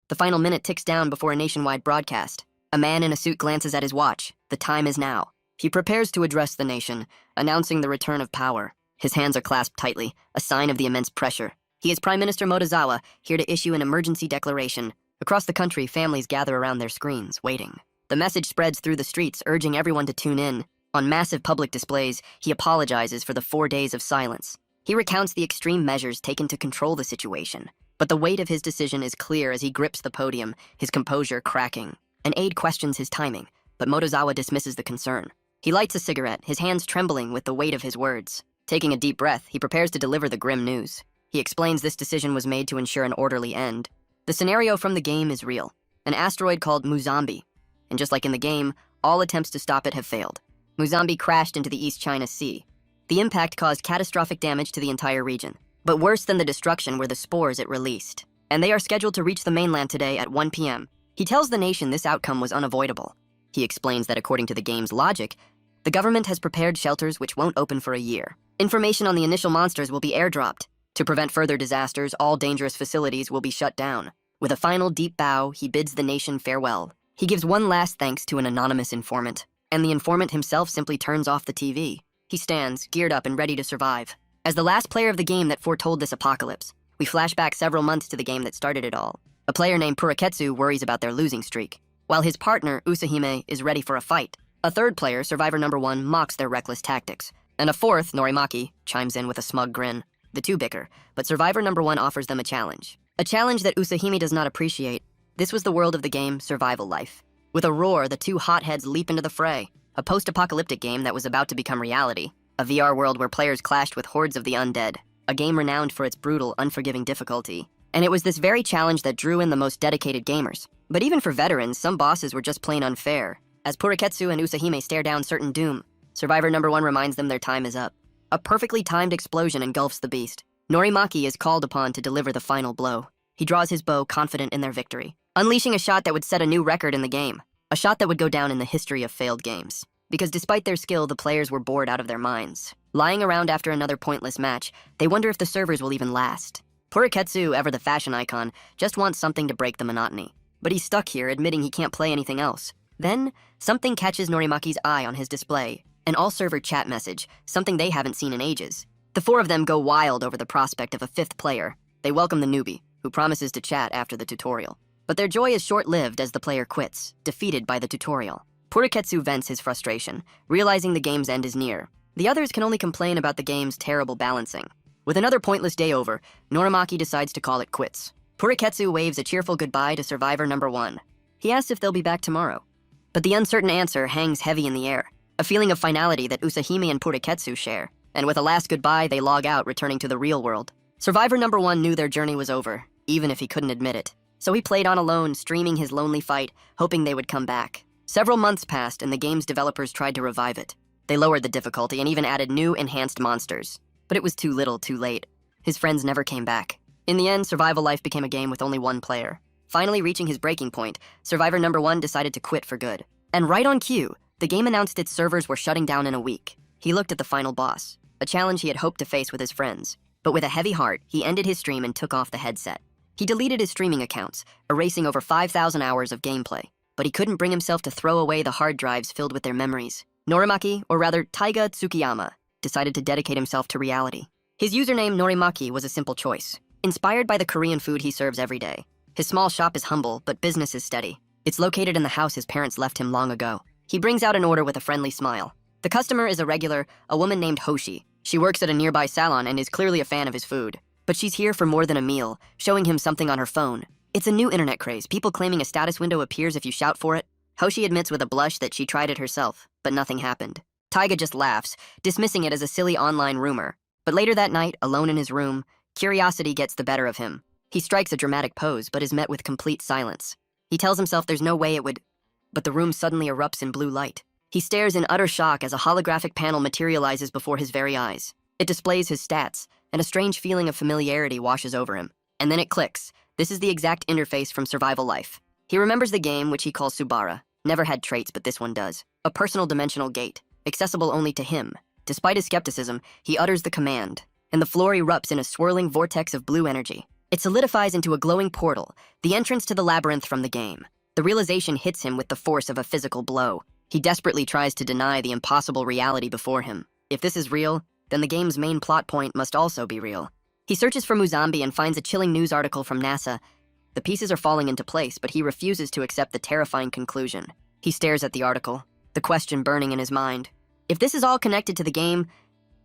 The final minute ticks down before a nationwide broadcast. A man in a suit glances at his watch. The time is now. He prepares to address the nation, announcing the return of power. His hands are clasped tightly, a sign of the immense pressure. He is Prime Minister Motozawa, here to issue an emergency declaration. Across the country, families gather around their screens, waiting. The message spreads through the streets, urging everyone to tune in. On massive public displays, he apologizes for the 4 days of silence. He recounts the extreme measures taken to control the situation. But the weight of his decision is clear as he grips the podium, his composure cracking. An aide questions his timing, but Motozawa dismisses the concern. He lights a cigarette, his hands trembling with the weight of his words. Taking a deep breath, he prepares to deliver the grim news. He explains this decision was made to ensure an orderly end. The scenario from the game is real. An asteroid called Muzambi. And just like in the game, all attempts to stop it have failed. Muzambi crashed into the East China Sea. The impact caused catastrophic damage to the entire region. But worse than the destruction were the spores it released. And they are scheduled to reach the mainland today at 1 p.m. He tells the nation this outcome was unavoidable. He explains that according to the game's logic, the government has prepared shelters which won't open for a year. Information on the initial monsters will be airdropped. To prevent further disasters, all dangerous facilities will be shut down. With a final deep bow, he bids the nation farewell. He gives one last thanks to an anonymous informant, and the informant himself simply turns off the TV. He stands, geared up and ready to survive. As the last player of the game that foretold this apocalypse, we flash back several months to the game that started it all. A player named Pureketsu worries about their losing streak, while his partner, Usahime, is ready for a fight. A third player, Survivor Number 1, mocks their reckless tactics, and a fourth, Norimaki, chimes in with a smug grin. The two bicker, but Survivor Number 1 offers them a challenge. A challenge that Usahime does not appreciate. This was the world of the game, Survival Life. With a roar, the two hotheads leap into the fray. A post-apocalyptic game that was about to become reality. A VR world where players clashed with hordes of the undead. A game renowned for its brutal, unforgiving difficulty. And it was this very challenge that drew in the most dedicated gamers. But even for veterans, some bosses were just plain unfair. As Pureketsu and Usahime stare down certain doom, Survivor Number 1 reminds them their time is up. A perfectly timed explosion engulfs the beast. Norimaki is called upon to deliver the final blow. He draws his bow, confident in their victory, unleashing a shot that would set a new record in the game. A shot that would go down in the history of failed games. Because despite their skill, the players were bored out of their minds. Lying around after another pointless match, they wonder if the servers will even last. Pureketsu, ever the fashion icon, just wants something to break the monotony. But he's stuck here, admitting he can't play anything else. Then, something catches Norimaki's eye on his display. An all-server chat message, something they haven't seen in ages. The four of them go wild over the prospect of a fifth player. They welcome the newbie, who promises to chat after the tutorial. But their joy is short-lived as the player quits, defeated by the tutorial. Pureketsu vents his frustration, realizing the game's end is near. The others can only complain about the game's terrible balancing. With another pointless day over, Norimaki decides to call it quits. Pureketsu waves a cheerful goodbye to Survivor Number 1. He asks if they'll be back tomorrow. But the uncertain answer hangs heavy in the air, a feeling of finality that Usahime and Pureketsu share. And with a last goodbye, they log out, returning to the real world. Survivor Number 1 knew their journey was over, even if he couldn't admit it. So he played on alone, streaming his lonely fight, hoping they would come back. Several months passed, and the game's developers tried to revive it. They lowered the difficulty and even added new, enhanced monsters. But it was too little, too late. His friends never came back. In the end, Survival Life became a game with only one player. Finally reaching his breaking point, Survivor Number 1 decided to quit for good. And right on cue, the game announced its servers were shutting down in a week. He looked at the final boss, a challenge he had hoped to face with his friends. But with a heavy heart, he ended his stream and took off the headset. He deleted his streaming accounts, erasing over 5,000 hours of gameplay. But he couldn't bring himself to throw away the hard drives filled with their memories. Norimaki, or rather Taiga Tsukiyama, decided to dedicate himself to reality. His username Norimaki was a simple choice, inspired by the Korean food he serves every day. His small shop is humble, but business is steady. It's located in the house his parents left him long ago. He brings out an order with a friendly smile. The customer is a regular, a woman named Hoshi. She works at a nearby salon and is clearly a fan of his food. But she's here for more than a meal, showing him something on her phone. It's a new internet craze, people claiming a status window appears if you shout for it. Hoshi admits with a blush that she tried it herself, but nothing happened. Taiga just laughs, dismissing it as a silly online rumor. But later that night, alone in his room, curiosity gets the better of him. He strikes a dramatic pose, but is met with complete silence. He tells himself there's no way it would... But the room suddenly erupts in blue light. He stares in utter shock as a holographic panel materializes before his very eyes. It displays his stats, and a strange feeling of familiarity washes over him. And then it clicks. This is the exact interface from Survival Life. He remembers the game, which he calls Subara. Never had traits, but this one does. A personal dimensional gate, accessible only to him. Despite his skepticism, he utters the command, and the floor erupts in a swirling vortex of blue energy. It solidifies into a glowing portal, the entrance to the labyrinth from the game. The realization hits him with the force of a physical blow. He desperately tries to deny the impossible reality before him. If this is real, then the game's main plot point must also be real. He searches for Muzambi and finds a chilling news article from NASA. The pieces are falling into place, but he refuses to accept the terrifying conclusion. He stares at the article, the question burning in his mind. If this is all connected to the game,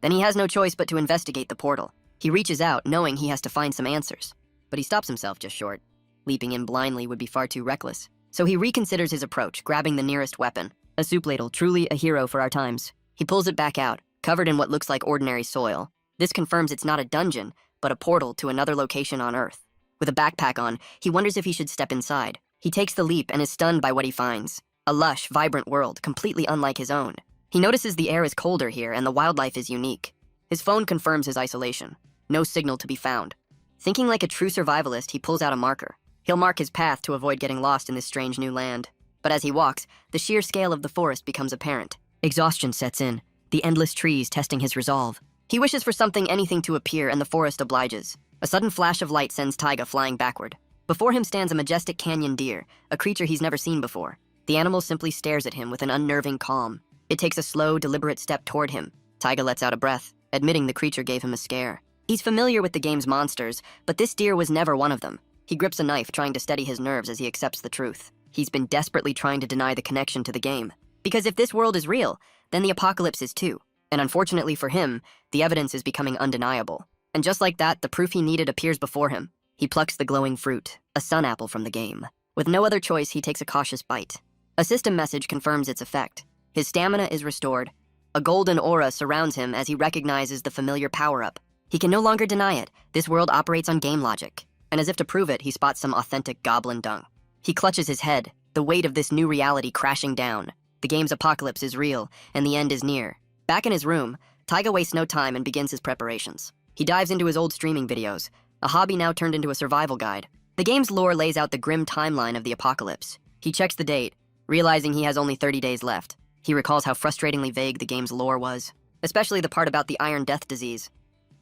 then he has no choice but to investigate the portal. He reaches out, knowing he has to find some answers. But he stops himself just short. Leaping in blindly would be far too reckless. So he reconsiders his approach, grabbing the nearest weapon. A soup ladle, truly a hero for our times. He pulls it back out, covered in what looks like ordinary soil. This confirms it's not a dungeon, but a portal to another location on Earth. With a backpack on, he wonders if he should step inside. He takes the leap and is stunned by what he finds. A lush, vibrant world, completely unlike his own. He notices the air is colder here and the wildlife is unique. His phone confirms his isolation. No signal to be found. Thinking like a true survivalist, he pulls out a marker. He'll mark his path to avoid getting lost in this strange new land. But as he walks, the sheer scale of the forest becomes apparent. Exhaustion sets in, the endless trees testing his resolve. He wishes for anything to appear, and the forest obliges. A sudden flash of light sends Taiga flying backward. Before him stands a majestic canyon deer, a creature he's never seen before. The animal simply stares at him with an unnerving calm. It takes a slow, deliberate step toward him. Taiga lets out a breath, admitting the creature gave him a scare. He's familiar with the game's monsters, but this deer was never one of them. He grips a knife, trying to steady his nerves as he accepts the truth. He's been desperately trying to deny the connection to the game. Because if this world is real, then the apocalypse is too. And unfortunately for him, the evidence is becoming undeniable. And just like that, the proof he needed appears before him. He plucks the glowing fruit, a sun apple from the game. With no other choice, he takes a cautious bite. A system message confirms its effect. His stamina is restored. A golden aura surrounds him as he recognizes the familiar power-up. He can no longer deny it. This world operates on game logic. And as if to prove it, he spots some authentic goblin dung. He clutches his head, the weight of this new reality crashing down. The game's apocalypse is real, and the end is near. Back in his room, Taiga wastes no time and begins his preparations. He dives into his old streaming videos, a hobby now turned into a survival guide. The game's lore lays out the grim timeline of the apocalypse. He checks the date, realizing he has only 30 days left. He recalls how frustratingly vague the game's lore was, especially the part about the Iron Death disease,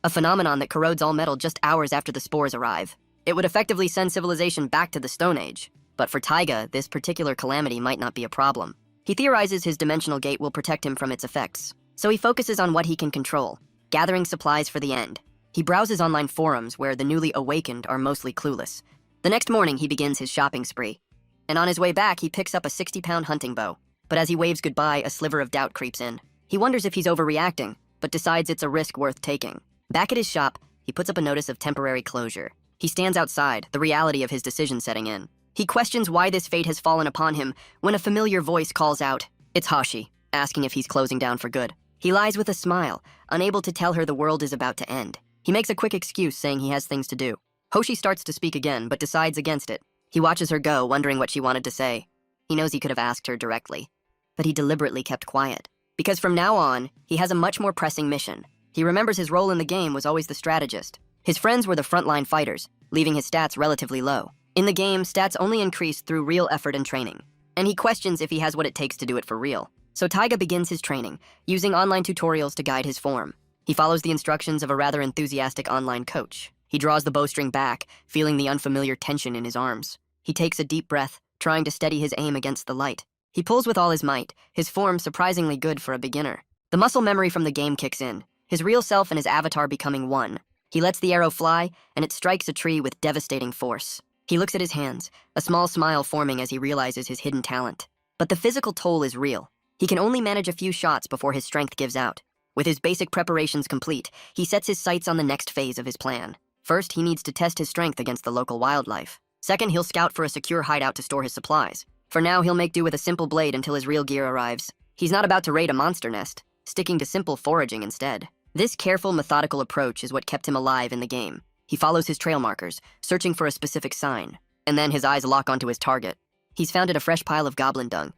a phenomenon that corrodes all metal just hours after the spores arrive. It would effectively send civilization back to the Stone Age. But for Taiga, this particular calamity might not be a problem. He theorizes his dimensional gate will protect him from its effects. So he focuses on what he can control, gathering supplies for the end. He browses online forums where the newly awakened are mostly clueless. The next morning, he begins his shopping spree. And on his way back, he picks up a 60-pound hunting bow. But as he waves goodbye, a sliver of doubt creeps in. He wonders if he's overreacting, but decides it's a risk worth taking. Back at his shop, he puts up a notice of temporary closure. He stands outside, the reality of his decision setting in. He questions why this fate has fallen upon him when a familiar voice calls out, "It's Hashi," asking if he's closing down for good. He lies with a smile, unable to tell her the world is about to end. He makes a quick excuse, saying he has things to do. Hoshi starts to speak again, but decides against it. He watches her go, wondering what she wanted to say. He knows he could have asked her directly, but he deliberately kept quiet. Because from now on, he has a much more pressing mission. He remembers his role in the game was always the strategist. His friends were the frontline fighters, leaving his stats relatively low. In the game, stats only increase through real effort and training. And he questions if he has what it takes to do it for real. So Taiga begins his training, using online tutorials to guide his form. He follows the instructions of a rather enthusiastic online coach. He draws the bowstring back, feeling the unfamiliar tension in his arms. He takes a deep breath, trying to steady his aim against the light. He pulls with all his might, his form surprisingly good for a beginner. The muscle memory from the game kicks in, his real self and his avatar becoming one. He lets the arrow fly, and it strikes a tree with devastating force. He looks at his hands, a small smile forming as he realizes his hidden talent. But the physical toll is real. He can only manage a few shots before his strength gives out. With his basic preparations complete, he sets his sights on the next phase of his plan. First, he needs to test his strength against the local wildlife. Second, he'll scout for a secure hideout to store his supplies. For now, he'll make do with a simple blade until his real gear arrives. He's not about to raid a monster nest, sticking to simple foraging instead. This careful, methodical approach is what kept him alive in the game. He follows his trail markers, searching for a specific sign. And then his eyes lock onto his target. He's found a fresh pile of goblin dung.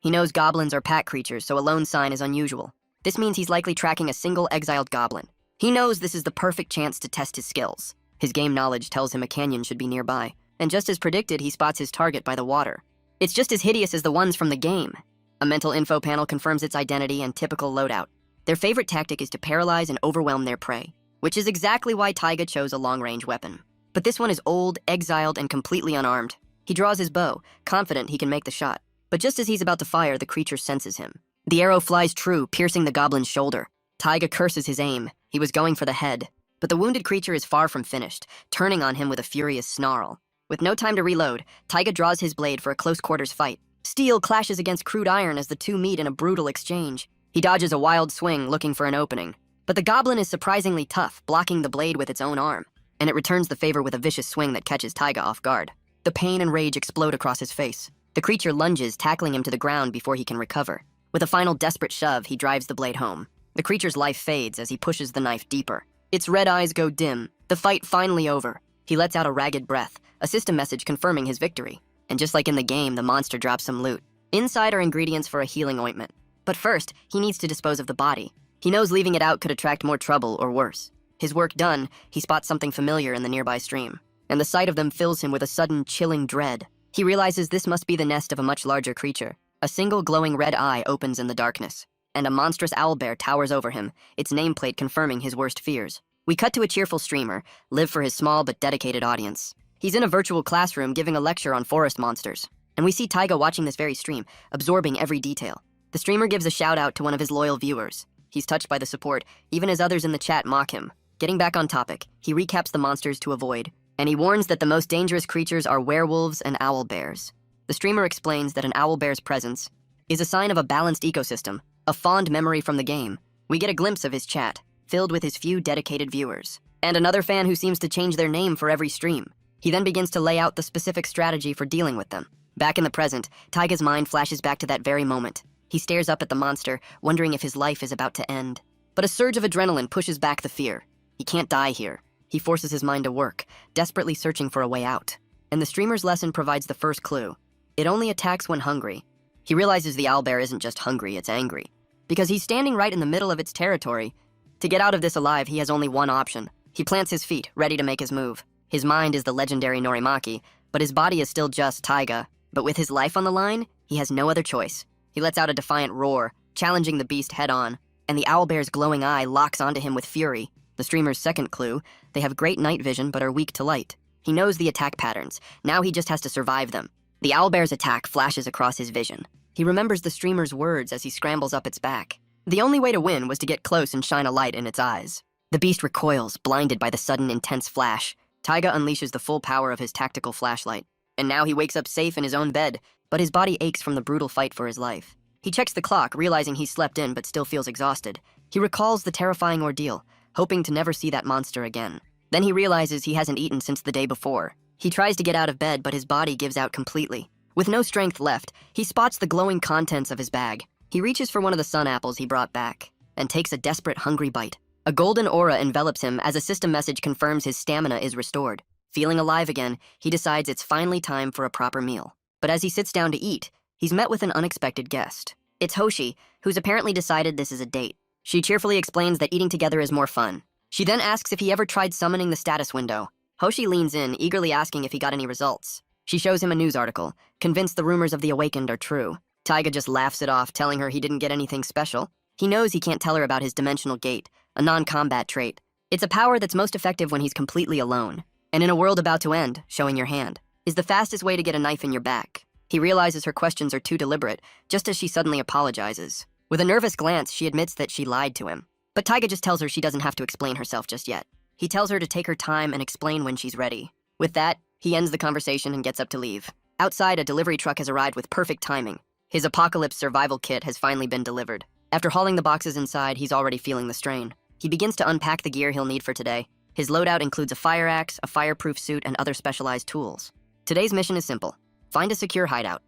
He knows goblins are pack creatures, so a lone sign is unusual. This means he's likely tracking a single exiled goblin. He knows this is the perfect chance to test his skills. His game knowledge tells him a canyon should be nearby. And just as predicted, he spots his target by the water. It's just as hideous as the ones from the game. A mental info panel confirms its identity and typical loadout. Their favorite tactic is to paralyze and overwhelm their prey, which is exactly why Taiga chose a long-range weapon. But this one is old, exiled, and completely unarmed. He draws his bow, confident he can make the shot. But just as he's about to fire, the creature senses him. The arrow flies true, piercing the goblin's shoulder. Taiga curses his aim. He was going for the head. But the wounded creature is far from finished, turning on him with a furious snarl. With no time to reload, Taiga draws his blade for a close-quarters fight. Steel clashes against crude iron as the two meet in a brutal exchange. He dodges a wild swing, looking for an opening. But the goblin is surprisingly tough, blocking the blade with its own arm. And it returns the favor with a vicious swing that catches Taiga off guard. The pain and rage explode across his face. The creature lunges, tackling him to the ground before he can recover. With a final desperate shove, he drives the blade home. The creature's life fades as he pushes the knife deeper. Its red eyes go dim, the fight finally over. He lets out a ragged breath, a system message confirming his victory. And just like in the game, the monster drops some loot. Inside are ingredients for a healing ointment. But first, he needs to dispose of the body. He knows leaving it out could attract more trouble or worse. His work done, he spots something familiar in the nearby stream. And the sight of them fills him with a sudden, chilling dread. He realizes this must be the nest of a much larger creature. A single glowing red eye opens in the darkness. And a monstrous owlbear towers over him, its nameplate confirming his worst fears. We cut to a cheerful streamer, live for his small but dedicated audience. He's in a virtual classroom giving a lecture on forest monsters. And we see Taiga watching this very stream, absorbing every detail. The streamer gives a shout out to one of his loyal viewers. He's touched by the support, even as others in the chat mock him. Getting back on topic, he recaps the monsters to avoid, and he warns that the most dangerous creatures are werewolves and owlbears. The streamer explains that an owlbear's presence is a sign of a balanced ecosystem, a fond memory from the game. We get a glimpse of his chat, filled with his few dedicated viewers, and another fan who seems to change their name for every stream. He then begins to lay out the specific strategy for dealing with them. Back in the present, Taiga's mind flashes back to that very moment. He stares up at the monster, wondering if his life is about to end. But a surge of adrenaline pushes back the fear. He can't die here. He forces his mind to work, desperately searching for a way out. And the streamer's lesson provides the first clue. It only attacks when hungry. He realizes the owlbear isn't just hungry, it's angry. Because he's standing right in the middle of its territory. To get out of this alive, he has only one option. He plants his feet, ready to make his move. His mind is the legendary Norimaki, but his body is still just Taiga. But with his life on the line, he has no other choice. He lets out a defiant roar, challenging the beast head-on, and the owlbear's glowing eye locks onto him with fury. The streamer's second clue, they have great night vision but are weak to light. He knows the attack patterns. Now he just has to survive them. The owlbear's attack flashes across his vision. He remembers the streamer's words as he scrambles up its back. The only way to win was to get close and shine a light in its eyes. The beast recoils, blinded by the sudden intense flash. Taiga unleashes the full power of his tactical flashlight. And now he wakes up safe in his own bed, but his body aches from the brutal fight for his life. He checks the clock, realizing he's slept in but still feels exhausted. He recalls the terrifying ordeal, hoping to never see that monster again. Then he realizes he hasn't eaten since the day before. He tries to get out of bed, but his body gives out completely. With no strength left, he spots the glowing contents of his bag. He reaches for one of the sun apples he brought back, and takes a desperate, hungry bite. A golden aura envelops him as a system message confirms his stamina is restored. Feeling alive again, he decides it's finally time for a proper meal. But as he sits down to eat, he's met with an unexpected guest. It's Hoshi, who's apparently decided this is a date. She cheerfully explains that eating together is more fun. She then asks if he ever tried summoning the status window. Hoshi leans in, eagerly asking if he got any results. She shows him a news article, convinced the rumors of the awakened are true. Taiga just laughs it off, telling her he didn't get anything special. He knows he can't tell her about his dimensional gate, a non-combat trait. It's a power that's most effective when he's completely alone. And in a world about to end, showing your hand is the fastest way to get a knife in your back. He realizes her questions are too deliberate, just as she suddenly apologizes. With a nervous glance, she admits that she lied to him. But Taiga just tells her she doesn't have to explain herself just yet. He tells her to take her time and explain when she's ready. With that, he ends the conversation and gets up to leave. Outside, a delivery truck has arrived with perfect timing. His apocalypse survival kit has finally been delivered. After hauling the boxes inside, he's already feeling the strain. He begins to unpack the gear he'll need for today. His loadout includes a fire axe, a fireproof suit, and other specialized tools. Today's mission is simple. Find a secure hideout.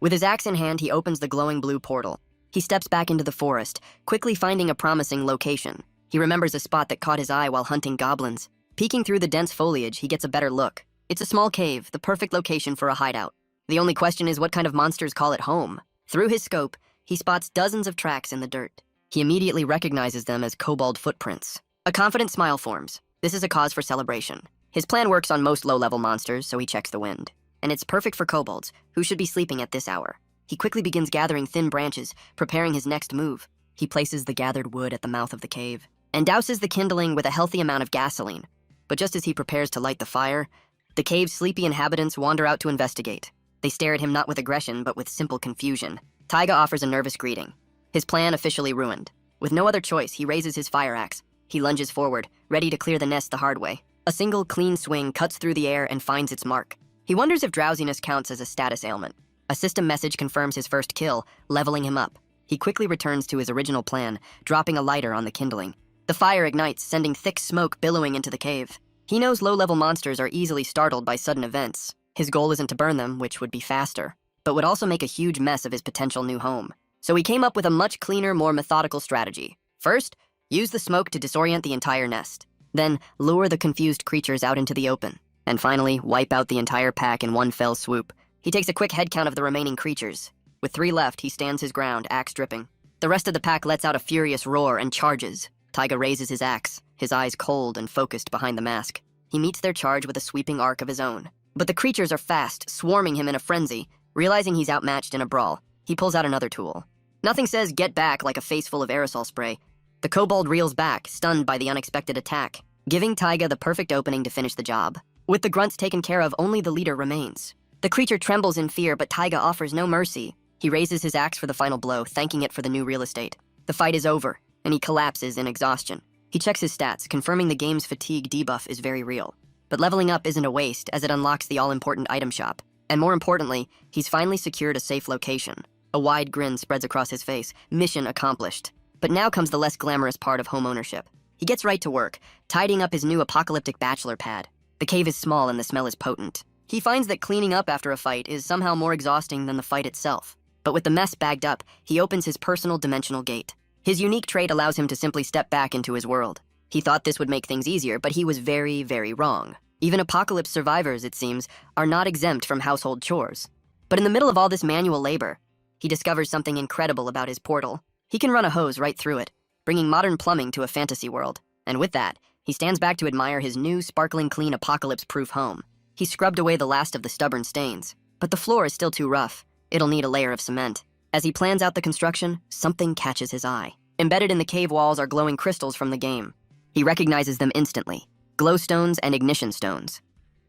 With his axe in hand, he opens the glowing blue portal. He steps back into the forest, quickly finding a promising location. He remembers a spot that caught his eye while hunting goblins. Peeking through the dense foliage, he gets a better look. It's a small cave, the perfect location for a hideout. The only question is what kind of monsters call it home. Through his scope, he spots dozens of tracks in the dirt. He immediately recognizes them as kobold footprints. A confident smile forms. This is a cause for celebration. His plan works on most low-level monsters, so he checks the wind. And it's perfect for kobolds, who should be sleeping at this hour. He quickly begins gathering thin branches, preparing his next move. He places the gathered wood at the mouth of the cave, and douses the kindling with a healthy amount of gasoline. But just as he prepares to light the fire, the cave's sleepy inhabitants wander out to investigate. They stare at him not with aggression, but with simple confusion. Taiga offers a nervous greeting. His plan officially ruined. With no other choice, he raises his fire axe. He lunges forward, ready to clear the nest the hard way. A single clean swing cuts through the air and finds its mark. He wonders if drowsiness counts as a status ailment. A system message confirms his first kill, leveling him up. He quickly returns to his original plan, dropping a lighter on the kindling. The fire ignites, sending thick smoke billowing into the cave. He knows low-level monsters are easily startled by sudden events. His goal isn't to burn them, which would be faster, but would also make a huge mess of his potential new home. So he came up with a much cleaner, more methodical strategy. First, use the smoke to disorient the entire nest. Then, lure the confused creatures out into the open. And finally, wipe out the entire pack in one fell swoop. He takes a quick head count of the remaining creatures. With 3 left, he stands his ground, axe dripping. The rest of the pack lets out a furious roar and charges. Taiga raises his axe, his eyes cold and focused behind the mask. He meets their charge with a sweeping arc of his own. But the creatures are fast, swarming him in a frenzy. Realizing he's outmatched in a brawl, he pulls out another tool. Nothing says get back like a face full of aerosol spray. The kobold reels back, stunned by the unexpected attack, giving Taiga the perfect opening to finish the job. With the grunts taken care of, only the leader remains. The creature trembles in fear, but Taiga offers no mercy. He raises his axe for the final blow, thanking it for the new real estate. The fight is over, and he collapses in exhaustion. He checks his stats, confirming the game's fatigue debuff is very real. But leveling up isn't a waste, as it unlocks the all-important item shop. And more importantly, he's finally secured a safe location. A wide grin spreads across his face. Mission accomplished. But now comes the less glamorous part of home ownership. He gets right to work, tidying up his new apocalyptic bachelor pad. The cave is small and the smell is potent. He finds that cleaning up after a fight is somehow more exhausting than the fight itself. But with the mess bagged up, he opens his personal dimensional gate. His unique trait allows him to simply step back into his world. He thought this would make things easier, but he was very, very wrong. Even apocalypse survivors, it seems, are not exempt from household chores. But in the middle of all this manual labor, he discovers something incredible about his portal. He can run a hose right through it, bringing modern plumbing to a fantasy world. And with that, he stands back to admire his new, sparkling clean apocalypse-proof home. He scrubbed away the last of the stubborn stains, but the floor is still too rough. It'll need a layer of cement. As he plans out the construction, something catches his eye. Embedded in the cave walls are glowing crystals from the game. He recognizes them instantly. Glowstones and ignition stones.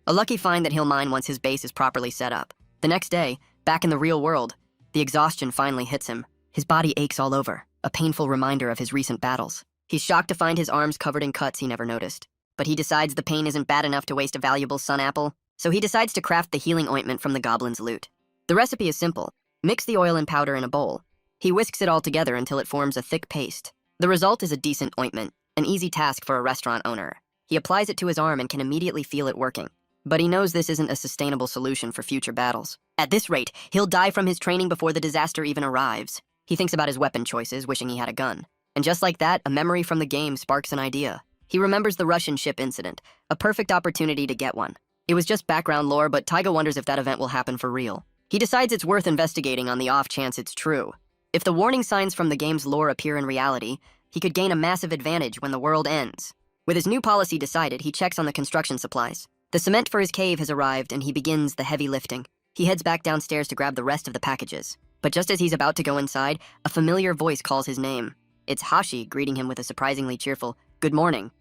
A lucky find that he'll mine once his base is properly set up. The next day, back in the real world, the exhaustion finally hits him. His body aches all over, a painful reminder of his recent battles. He's shocked to find his arms covered in cuts he never noticed. But he decides the pain isn't bad enough to waste a valuable sun apple, so he decides to craft the healing ointment from the goblin's loot. The recipe is simple. Mix the oil and powder in a bowl. He whisks it all together until it forms a thick paste. The result is a decent ointment, an easy task for a restaurant owner. He applies it to his arm and can immediately feel it working. But he knows this isn't a sustainable solution for future battles. At this rate, he'll die from his training before the disaster even arrives. He thinks about his weapon choices, wishing he had a gun. And just like that, a memory from the game sparks an idea. He remembers the Russian ship incident, a perfect opportunity to get one. It was just background lore, but Taiga wonders if that event will happen for real. He decides it's worth investigating on the off chance it's true. If the warning signs from the game's lore appear in reality, he could gain a massive advantage when the world ends. With his new policy decided, he checks on the construction supplies. The cement for his cave has arrived, and he begins the heavy lifting. He heads back downstairs to grab the rest of the packages. But just as he's about to go inside, a familiar voice calls his name. It's Hashi, greeting him with a surprisingly cheerful, "Good morning."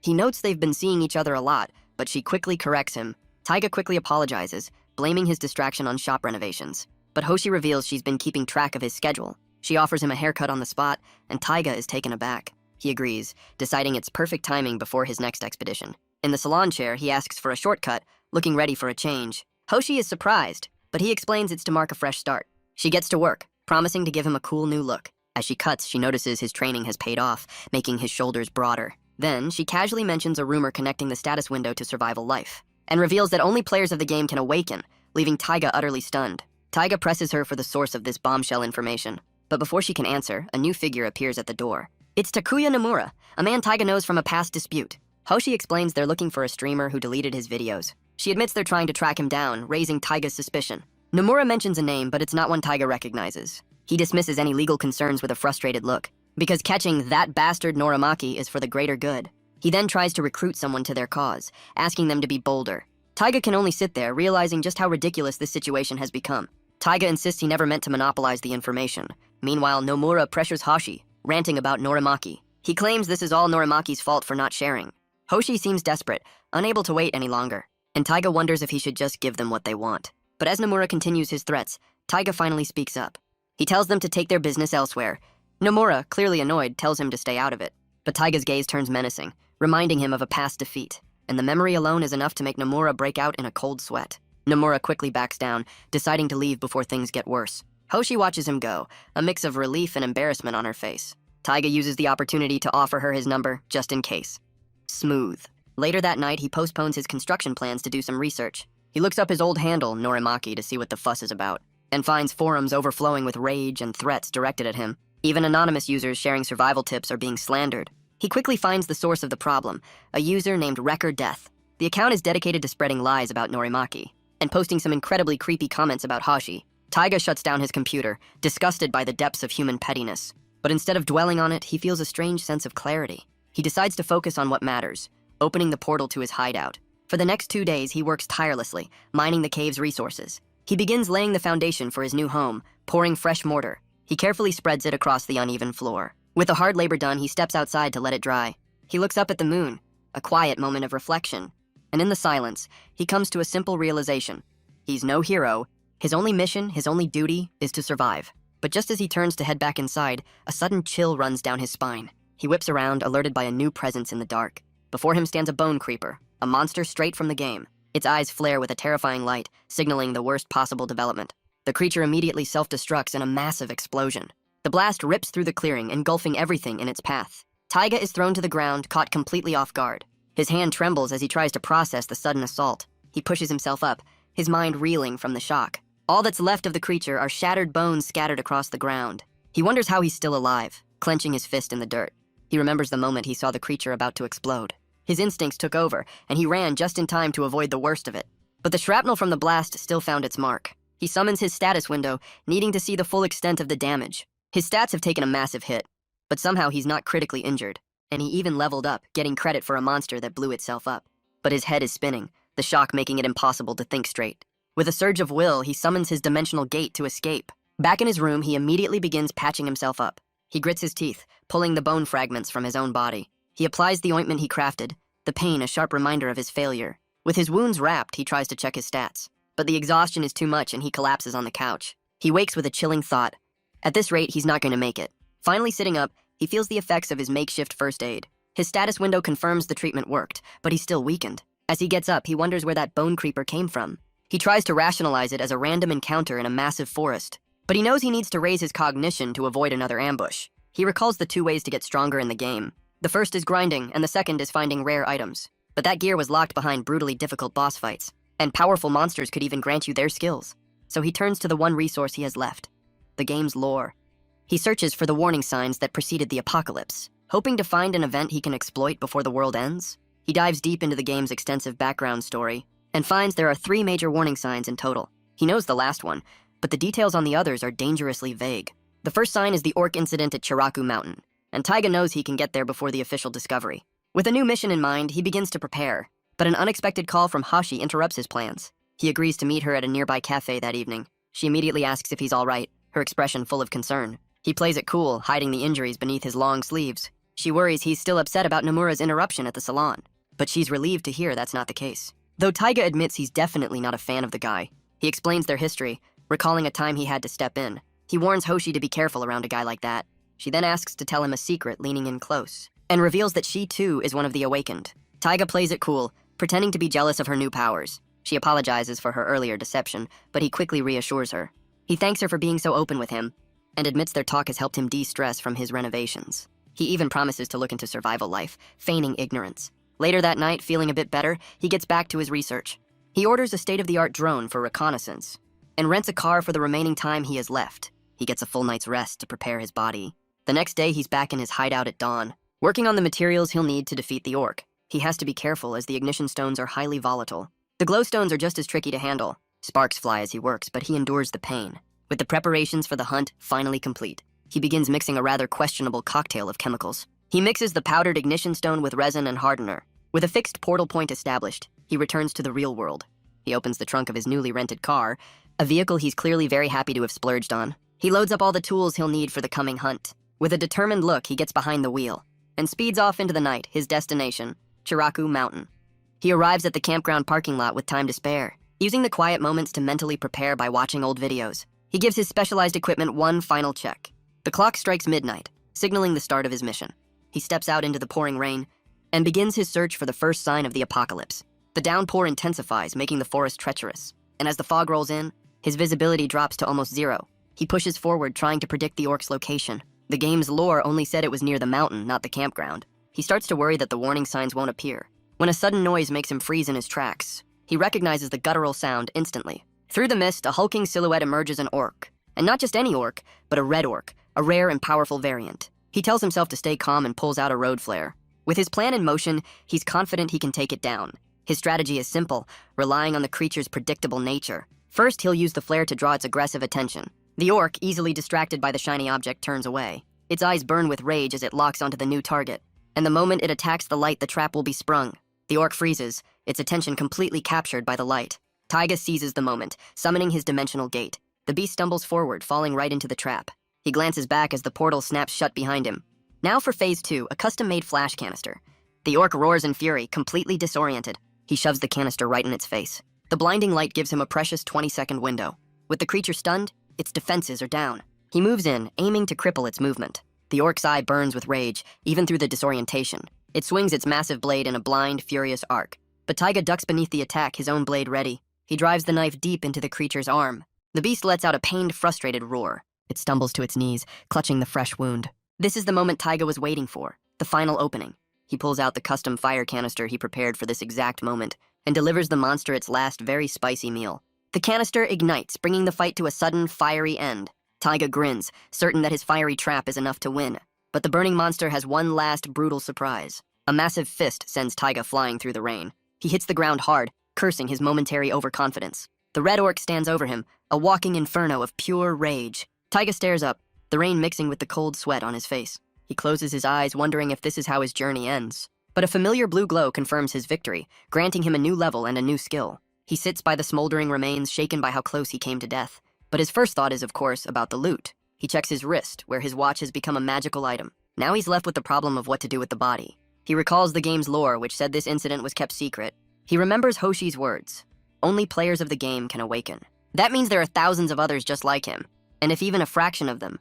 He notes they've been seeing each other a lot, but she quickly corrects him. Taiga quickly apologizes, blaming his distraction on shop renovations. But Hoshi reveals she's been keeping track of his schedule. She offers him a haircut on the spot, and Taiga is taken aback. He agrees, deciding it's perfect timing before his next expedition. In the salon chair, he asks for a shortcut, looking ready for a change. Hoshi is surprised, but he explains it's to mark a fresh start. She gets to work, promising to give him a cool new look. As she cuts, she notices his training has paid off, making his shoulders broader. Then, she casually mentions a rumor connecting the status window to survival life, and reveals that only players of the game can awaken, leaving Taiga utterly stunned. Taiga presses her for the source of this bombshell information, but before she can answer, a new figure appears at the door. It's Takuya Nomura, a man Taiga knows from a past dispute. Hoshi explains they're looking for a streamer who deleted his videos. She admits they're trying to track him down, raising Taiga's suspicion. Nomura mentions a name, but it's not one Taiga recognizes. He dismisses any legal concerns with a frustrated look, because catching that bastard Norimaki is for the greater good. He then tries to recruit someone to their cause, asking them to be bolder. Taiga can only sit there, realizing just how ridiculous this situation has become. Taiga insists he never meant to monopolize the information. Meanwhile, Nomura pressures Hashi, ranting about Norimaki. He claims this is all Norimaki's fault for not sharing. Hoshi seems desperate, unable to wait any longer, and Taiga wonders if he should just give them what they want. But as Nomura continues his threats, Taiga finally speaks up. He tells them to take their business elsewhere. Nomura, clearly annoyed, tells him to stay out of it. But Taiga's gaze turns menacing, reminding him of a past defeat, and the memory alone is enough to make Nomura break out in a cold sweat. Nomura quickly backs down, deciding to leave before things get worse. Hoshi watches him go, a mix of relief and embarrassment on her face. Taiga uses the opportunity to offer her his number, just in case. Smooth. Later that night, he postpones his construction plans to do some research. He looks up his old handle, Norimaki, to see what the fuss is about, and finds forums overflowing with rage and threats directed at him. Even anonymous users sharing survival tips are being slandered. He quickly finds the source of the problem, a user named Wrecker Death. The account is dedicated to spreading lies about Norimaki and posting some incredibly creepy comments about Hoshi. Taiga shuts down his computer, disgusted by the depths of human pettiness. But instead of dwelling on it, he feels a strange sense of clarity. He decides to focus on what matters, opening the portal to his hideout. For the next 2 days, he works tirelessly, mining the cave's resources. He begins laying the foundation for his new home, pouring fresh mortar. He carefully spreads it across the uneven floor. With the hard labor done, he steps outside to let it dry. He looks up at the moon, a quiet moment of reflection. And in the silence, he comes to a simple realization. He's no hero. His only mission, his only duty, is to survive. But just as he turns to head back inside, a sudden chill runs down his spine. He whips around, alerted by a new presence in the dark. Before him stands a bone creeper, a monster straight from the game. Its eyes flare with a terrifying light, signaling the worst possible development. The creature immediately self-destructs in a massive explosion. The blast rips through the clearing, engulfing everything in its path. Taiga is thrown to the ground, caught completely off guard. His hand trembles as he tries to process the sudden assault. He pushes himself up, his mind reeling from the shock. All that's left of the creature are shattered bones scattered across the ground. He wonders how he's still alive, clenching his fist in the dirt. He remembers the moment he saw the creature about to explode. His instincts took over, and he ran just in time to avoid the worst of it. But the shrapnel from the blast still found its mark. He summons his status window, needing to see the full extent of the damage. His stats have taken a massive hit, but somehow he's not critically injured, and he even leveled up, getting credit for a monster that blew itself up. But his head is spinning, the shock making it impossible to think straight. With a surge of will, he summons his dimensional gate to escape. Back in his room, he immediately begins patching himself up. He grits his teeth, pulling the bone fragments from his own body. He applies the ointment he crafted, the pain a sharp reminder of his failure. With his wounds wrapped, he tries to check his stats. But the exhaustion is too much and he collapses on the couch. He wakes with a chilling thought. At this rate, he's not going to make it. Finally sitting up, he feels the effects of his makeshift first aid. His status window confirms the treatment worked, but he's still weakened. As he gets up, he wonders where that bone creeper came from. He tries to rationalize it as a random encounter in a massive forest. But he knows he needs to raise his cognition to avoid another ambush. He recalls the 2 ways to get stronger in the game. The first is grinding, and the second is finding rare items. But that gear was locked behind brutally difficult boss fights, and powerful monsters could even grant you their skills. So he turns to the one resource he has left, the game's lore. He searches for the warning signs that preceded the apocalypse, hoping to find an event he can exploit before the world ends. He dives deep into the game's extensive background story, and finds there are 3 major warning signs in total. He knows the last one, but the details on the others are dangerously vague. The first sign is the orc incident at Chiraku Mountain, and Taiga knows he can get there before the official discovery. With a new mission in mind, he begins to prepare, but an unexpected call from Hashi interrupts his plans. He agrees to meet her at a nearby cafe that evening. She immediately asks if he's all right, her expression full of concern. He plays it cool, hiding the injuries beneath his long sleeves. She worries he's still upset about Nomura's interruption at the salon, but she's relieved to hear that's not the case. Though Taiga admits he's definitely not a fan of the guy, he explains their history, recalling a time he had to step in. He warns Hoshi to be careful around a guy like that. She then asks to tell him a secret, leaning in close, and reveals that she too is one of the awakened. Taiga plays it cool, pretending to be jealous of her new powers. She apologizes for her earlier deception, but he quickly reassures her. He thanks her for being so open with him, and admits their talk has helped him de-stress from his renovations. He even promises to look into survival life, feigning ignorance. Later that night, feeling a bit better, he gets back to his research. He orders a state-of-the-art drone for reconnaissance, and rents a car for the remaining time he has left. He gets a full night's rest to prepare his body. The next day, he's back in his hideout at dawn, working on the materials he'll need to defeat the orc. He has to be careful as the ignition stones are highly volatile. The glowstones are just as tricky to handle. Sparks fly as he works, but he endures the pain. With the preparations for the hunt finally complete, he begins mixing a rather questionable cocktail of chemicals. He mixes the powdered ignition stone with resin and hardener. With a fixed portal point established, he returns to the real world. He opens the trunk of his newly rented car, a vehicle he's clearly very happy to have splurged on. He loads up all the tools he'll need for the coming hunt. With a determined look, he gets behind the wheel and speeds off into the night, his destination, Chiraku Mountain. He arrives at the campground parking lot with time to spare, using the quiet moments to mentally prepare by watching old videos. He gives his specialized equipment one final check. The clock strikes midnight, signaling the start of his mission. He steps out into the pouring rain and begins his search for the first sign of the apocalypse. The downpour intensifies, making the forest treacherous, and as the fog rolls in, his visibility drops to almost zero. He pushes forward, trying to predict the orc's location. The game's lore only said it was near the mountain, not the campground. He starts to worry that the warning signs won't appear, when a sudden noise makes him freeze in his tracks. He recognizes the guttural sound instantly. Through the mist, a hulking silhouette emerges, an orc. And not just any orc, but a red orc, a rare and powerful variant. He tells himself to stay calm and pulls out a road flare. With his plan in motion, he's confident he can take it down. His strategy is simple, relying on the creature's predictable nature. First, he'll use the flare to draw its aggressive attention. The orc, easily distracted by the shiny object, turns away. Its eyes burn with rage as it locks onto the new target. And the moment it attacks the light, the trap will be sprung. The orc freezes, its attention completely captured by the light. Taiga seizes the moment, summoning his dimensional gate. The beast stumbles forward, falling right into the trap. He glances back as the portal snaps shut behind him. Now for Phase 2, a custom-made flash canister. The orc roars in fury, completely disoriented. He shoves the canister right in its face. The blinding light gives him a precious 20-second window. With the creature stunned, its defenses are down. He moves in, aiming to cripple its movement. The orc's eye burns with rage, even through the disorientation. It swings its massive blade in a blind, furious arc. But Taiga ducks beneath the attack, his own blade ready. He drives the knife deep into the creature's arm. The beast lets out a pained, frustrated roar. It stumbles to its knees, clutching the fresh wound. This is the moment Taiga was waiting for, the final opening. He pulls out the custom fire canister he prepared for this exact moment and delivers the monster its last very spicy meal. The canister ignites, bringing the fight to a sudden, fiery end. Taiga grins, certain that his fiery trap is enough to win. But the burning monster has one last brutal surprise. A massive fist sends Taiga flying through the rain. He hits the ground hard, cursing his momentary overconfidence. The red orc stands over him, a walking inferno of pure rage. Taiga stares up, the rain mixing with the cold sweat on his face. He closes his eyes, wondering if this is how his journey ends. But a familiar blue glow confirms his victory, granting him a new level and a new skill. He sits by the smoldering remains, shaken by how close he came to death. But his first thought is, of course, about the loot. He checks his wrist, where his watch has become a magical item. Now he's left with the problem of what to do with the body. He recalls the game's lore, which said this incident was kept secret. He remembers Hoshi's words. Only players of the game can awaken. That means there are thousands of others just like him, and if even a fraction of them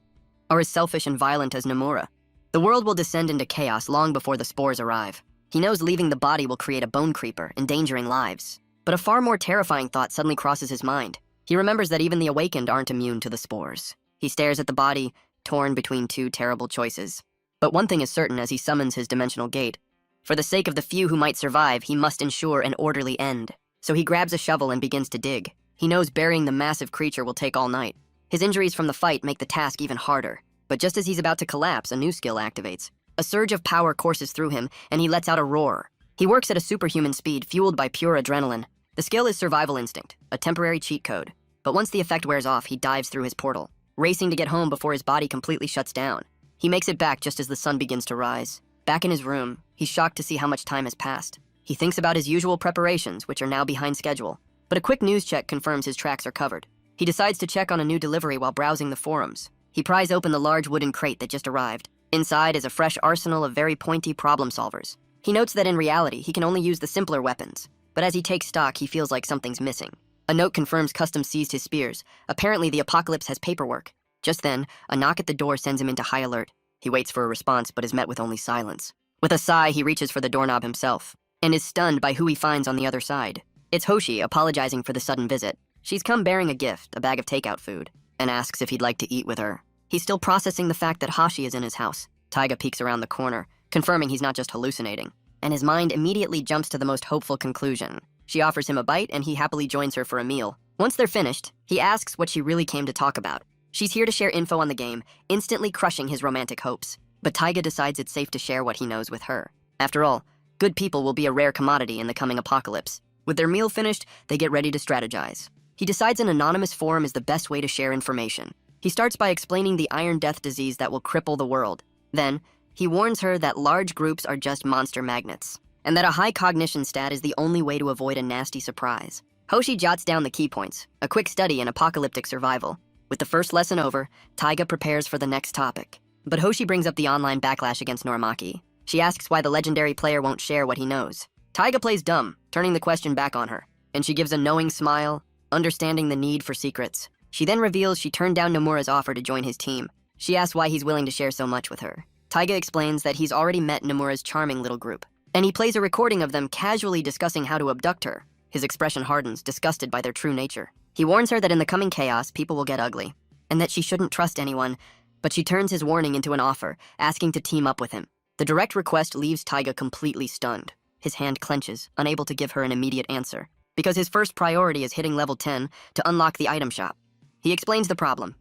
are as selfish and violent as Nomura, the world will descend into chaos long before the spores arrive. He knows leaving the body will create a bone creeper, endangering lives. But a far more terrifying thought suddenly crosses his mind. He remembers that even the awakened aren't immune to the spores. He stares at the body, torn between two terrible choices. But one thing is certain as he summons his dimensional gate. For the sake of the few who might survive, he must ensure an orderly end. So he grabs a shovel and begins to dig. He knows burying the massive creature will take all night. His injuries from the fight make the task even harder. But just as he's about to collapse, a new skill activates. A surge of power courses through him, and he lets out a roar. He works at a superhuman speed, fueled by pure adrenaline. The skill is Survival Instinct, a temporary cheat code. But once the effect wears off, he dives through his portal, racing to get home before his body completely shuts down. He makes it back just as the sun begins to rise. Back in his room, he's shocked to see how much time has passed. He thinks about his usual preparations, which are now behind schedule. But a quick news check confirms his tracks are covered. He decides to check on a new delivery while browsing the forums. He pries open the large wooden crate that just arrived. Inside is a fresh arsenal of very pointy problem solvers. He notes that in reality, he can only use the simpler weapons. But as he takes stock, he feels like something's missing. A note confirms Custom seized his spears. Apparently, the apocalypse has paperwork. Just then, a knock at the door sends him into high alert. He waits for a response, but is met with only silence. With a sigh, he reaches for the doorknob himself, and is stunned by who he finds on the other side. It's Hoshi, apologizing for the sudden visit. She's come bearing a gift, a bag of takeout food, and asks if he'd like to eat with her. He's still processing the fact that Hashi is in his house. Taiga peeks around the corner, confirming he's not just hallucinating. And his mind immediately jumps to the most hopeful conclusion. She offers him a bite, and he happily joins her for a meal. Once they're finished, he asks what she really came to talk about. She's here to share info on the game, instantly crushing his romantic hopes. But Taiga decides it's safe to share what he knows with her. After all, good people will be a rare commodity in the coming apocalypse. With their meal finished, they get ready to strategize. He decides an anonymous forum is the best way to share information. He starts by explaining the Iron Death disease that will cripple the world. Then, he warns her that large groups are just monster magnets, and that a high cognition stat is the only way to avoid a nasty surprise. Hoshi jots down the key points, a quick study in apocalyptic survival. With the first lesson over, Taiga prepares for the next topic. But Hoshi brings up the online backlash against Norimaki. She asks why the legendary player won't share what he knows. Taiga plays dumb, turning the question back on her, and she gives a knowing smile, understanding the need for secrets. She then reveals she turned down Nomura's offer to join his team. She asks why he's willing to share so much with her. Taiga explains that he's already met Nomura's charming little group, and he plays a recording of them casually discussing how to abduct her. His expression hardens, disgusted by their true nature. He warns her that in the coming chaos, people will get ugly, and that she shouldn't trust anyone, but she turns his warning into an offer, asking to team up with him. The direct request leaves Taiga completely stunned. His hand clenches, unable to give her an immediate answer, because his first priority is hitting level 10 to unlock the item shop. He explains the problem.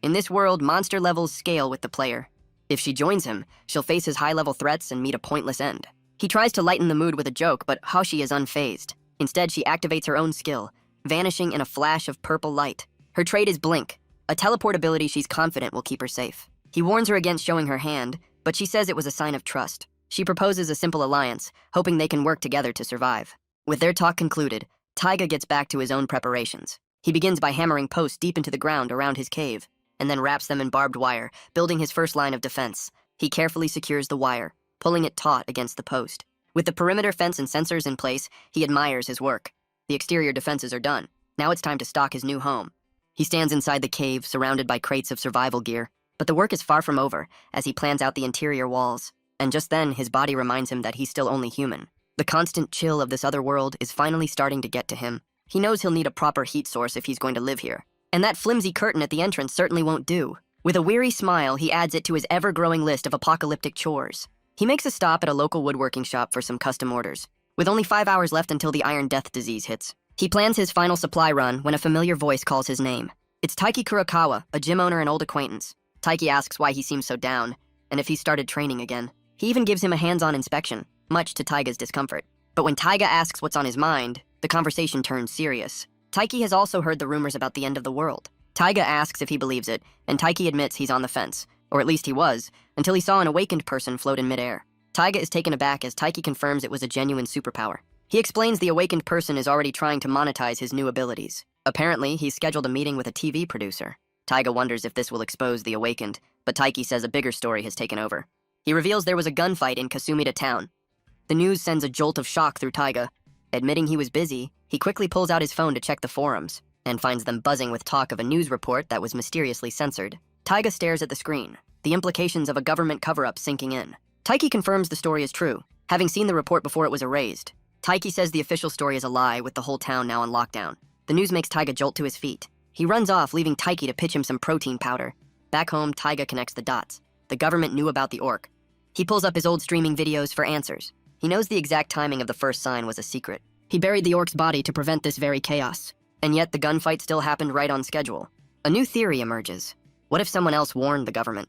In this world, monster levels scale with the player. If she joins him, she'll face his high-level threats and meet a pointless end. He tries to lighten the mood with a joke, but Hoshi is unfazed. Instead, she activates her own skill, vanishing in a flash of purple light. Her trait is Blink, a teleport ability she's confident will keep her safe. He warns her against showing her hand, but she says it was a sign of trust. She proposes a simple alliance, hoping they can work together to survive. With their talk concluded, Taiga gets back to his own preparations. He begins by hammering posts deep into the ground around his cave, and then wraps them in barbed wire, building his first line of defense. He carefully secures the wire, pulling it taut against the post. With the perimeter fence and sensors in place, he admires his work. The exterior defenses are done. Now it's time to stalk his new home. He stands inside the cave, surrounded by crates of survival gear, but the work is far from over as he plans out the interior walls. And just then, his body reminds him that he's still only human. The constant chill of this other world is finally starting to get to him. He knows he'll need a proper heat source if he's going to live here. And that flimsy curtain at the entrance certainly won't do. With a weary smile, he adds it to his ever-growing list of apocalyptic chores. He makes a stop at a local woodworking shop for some custom orders. With only 5 hours left until the Iron Death disease hits, he plans his final supply run when a familiar voice calls his name. It's Taiki Kurokawa, a gym owner and old acquaintance. Taiki asks why he seems so down, and if he's started training again. He even gives him a hands-on inspection, much to Taiga's discomfort. But when Taiga asks what's on his mind, the conversation turns serious. Taiki has also heard the rumors about the end of the world. Taiga asks if he believes it, and Taiki admits he's on the fence, or at least he was, until he saw an awakened person float in midair. Taiga is taken aback as Taiki confirms it was a genuine superpower. He explains the awakened person is already trying to monetize his new abilities. Apparently, he's scheduled a meeting with a TV producer. Taiga wonders if this will expose the awakened, but Taiki says a bigger story has taken over. He reveals there was a gunfight in Kasumida town. The news sends a jolt of shock through Taiga. Admitting he was busy, he quickly pulls out his phone to check the forums, and finds them buzzing with talk of a news report that was mysteriously censored. Taiga stares at the screen, the implications of a government cover-up sinking in. Taiki confirms the story is true, having seen the report before it was erased. Taiki says the official story is a lie, with the whole town now on lockdown. The news makes Taiga jolt to his feet. He runs off, leaving Taiki to pitch him some protein powder. Back home, Taiga connects the dots. The government knew about the orc. He pulls up his old streaming videos for answers. He knows the exact timing of the first sign was a secret. He buried the orc's body to prevent this very chaos. And yet the gunfight still happened right on schedule. A new theory emerges. What if someone else warned the government?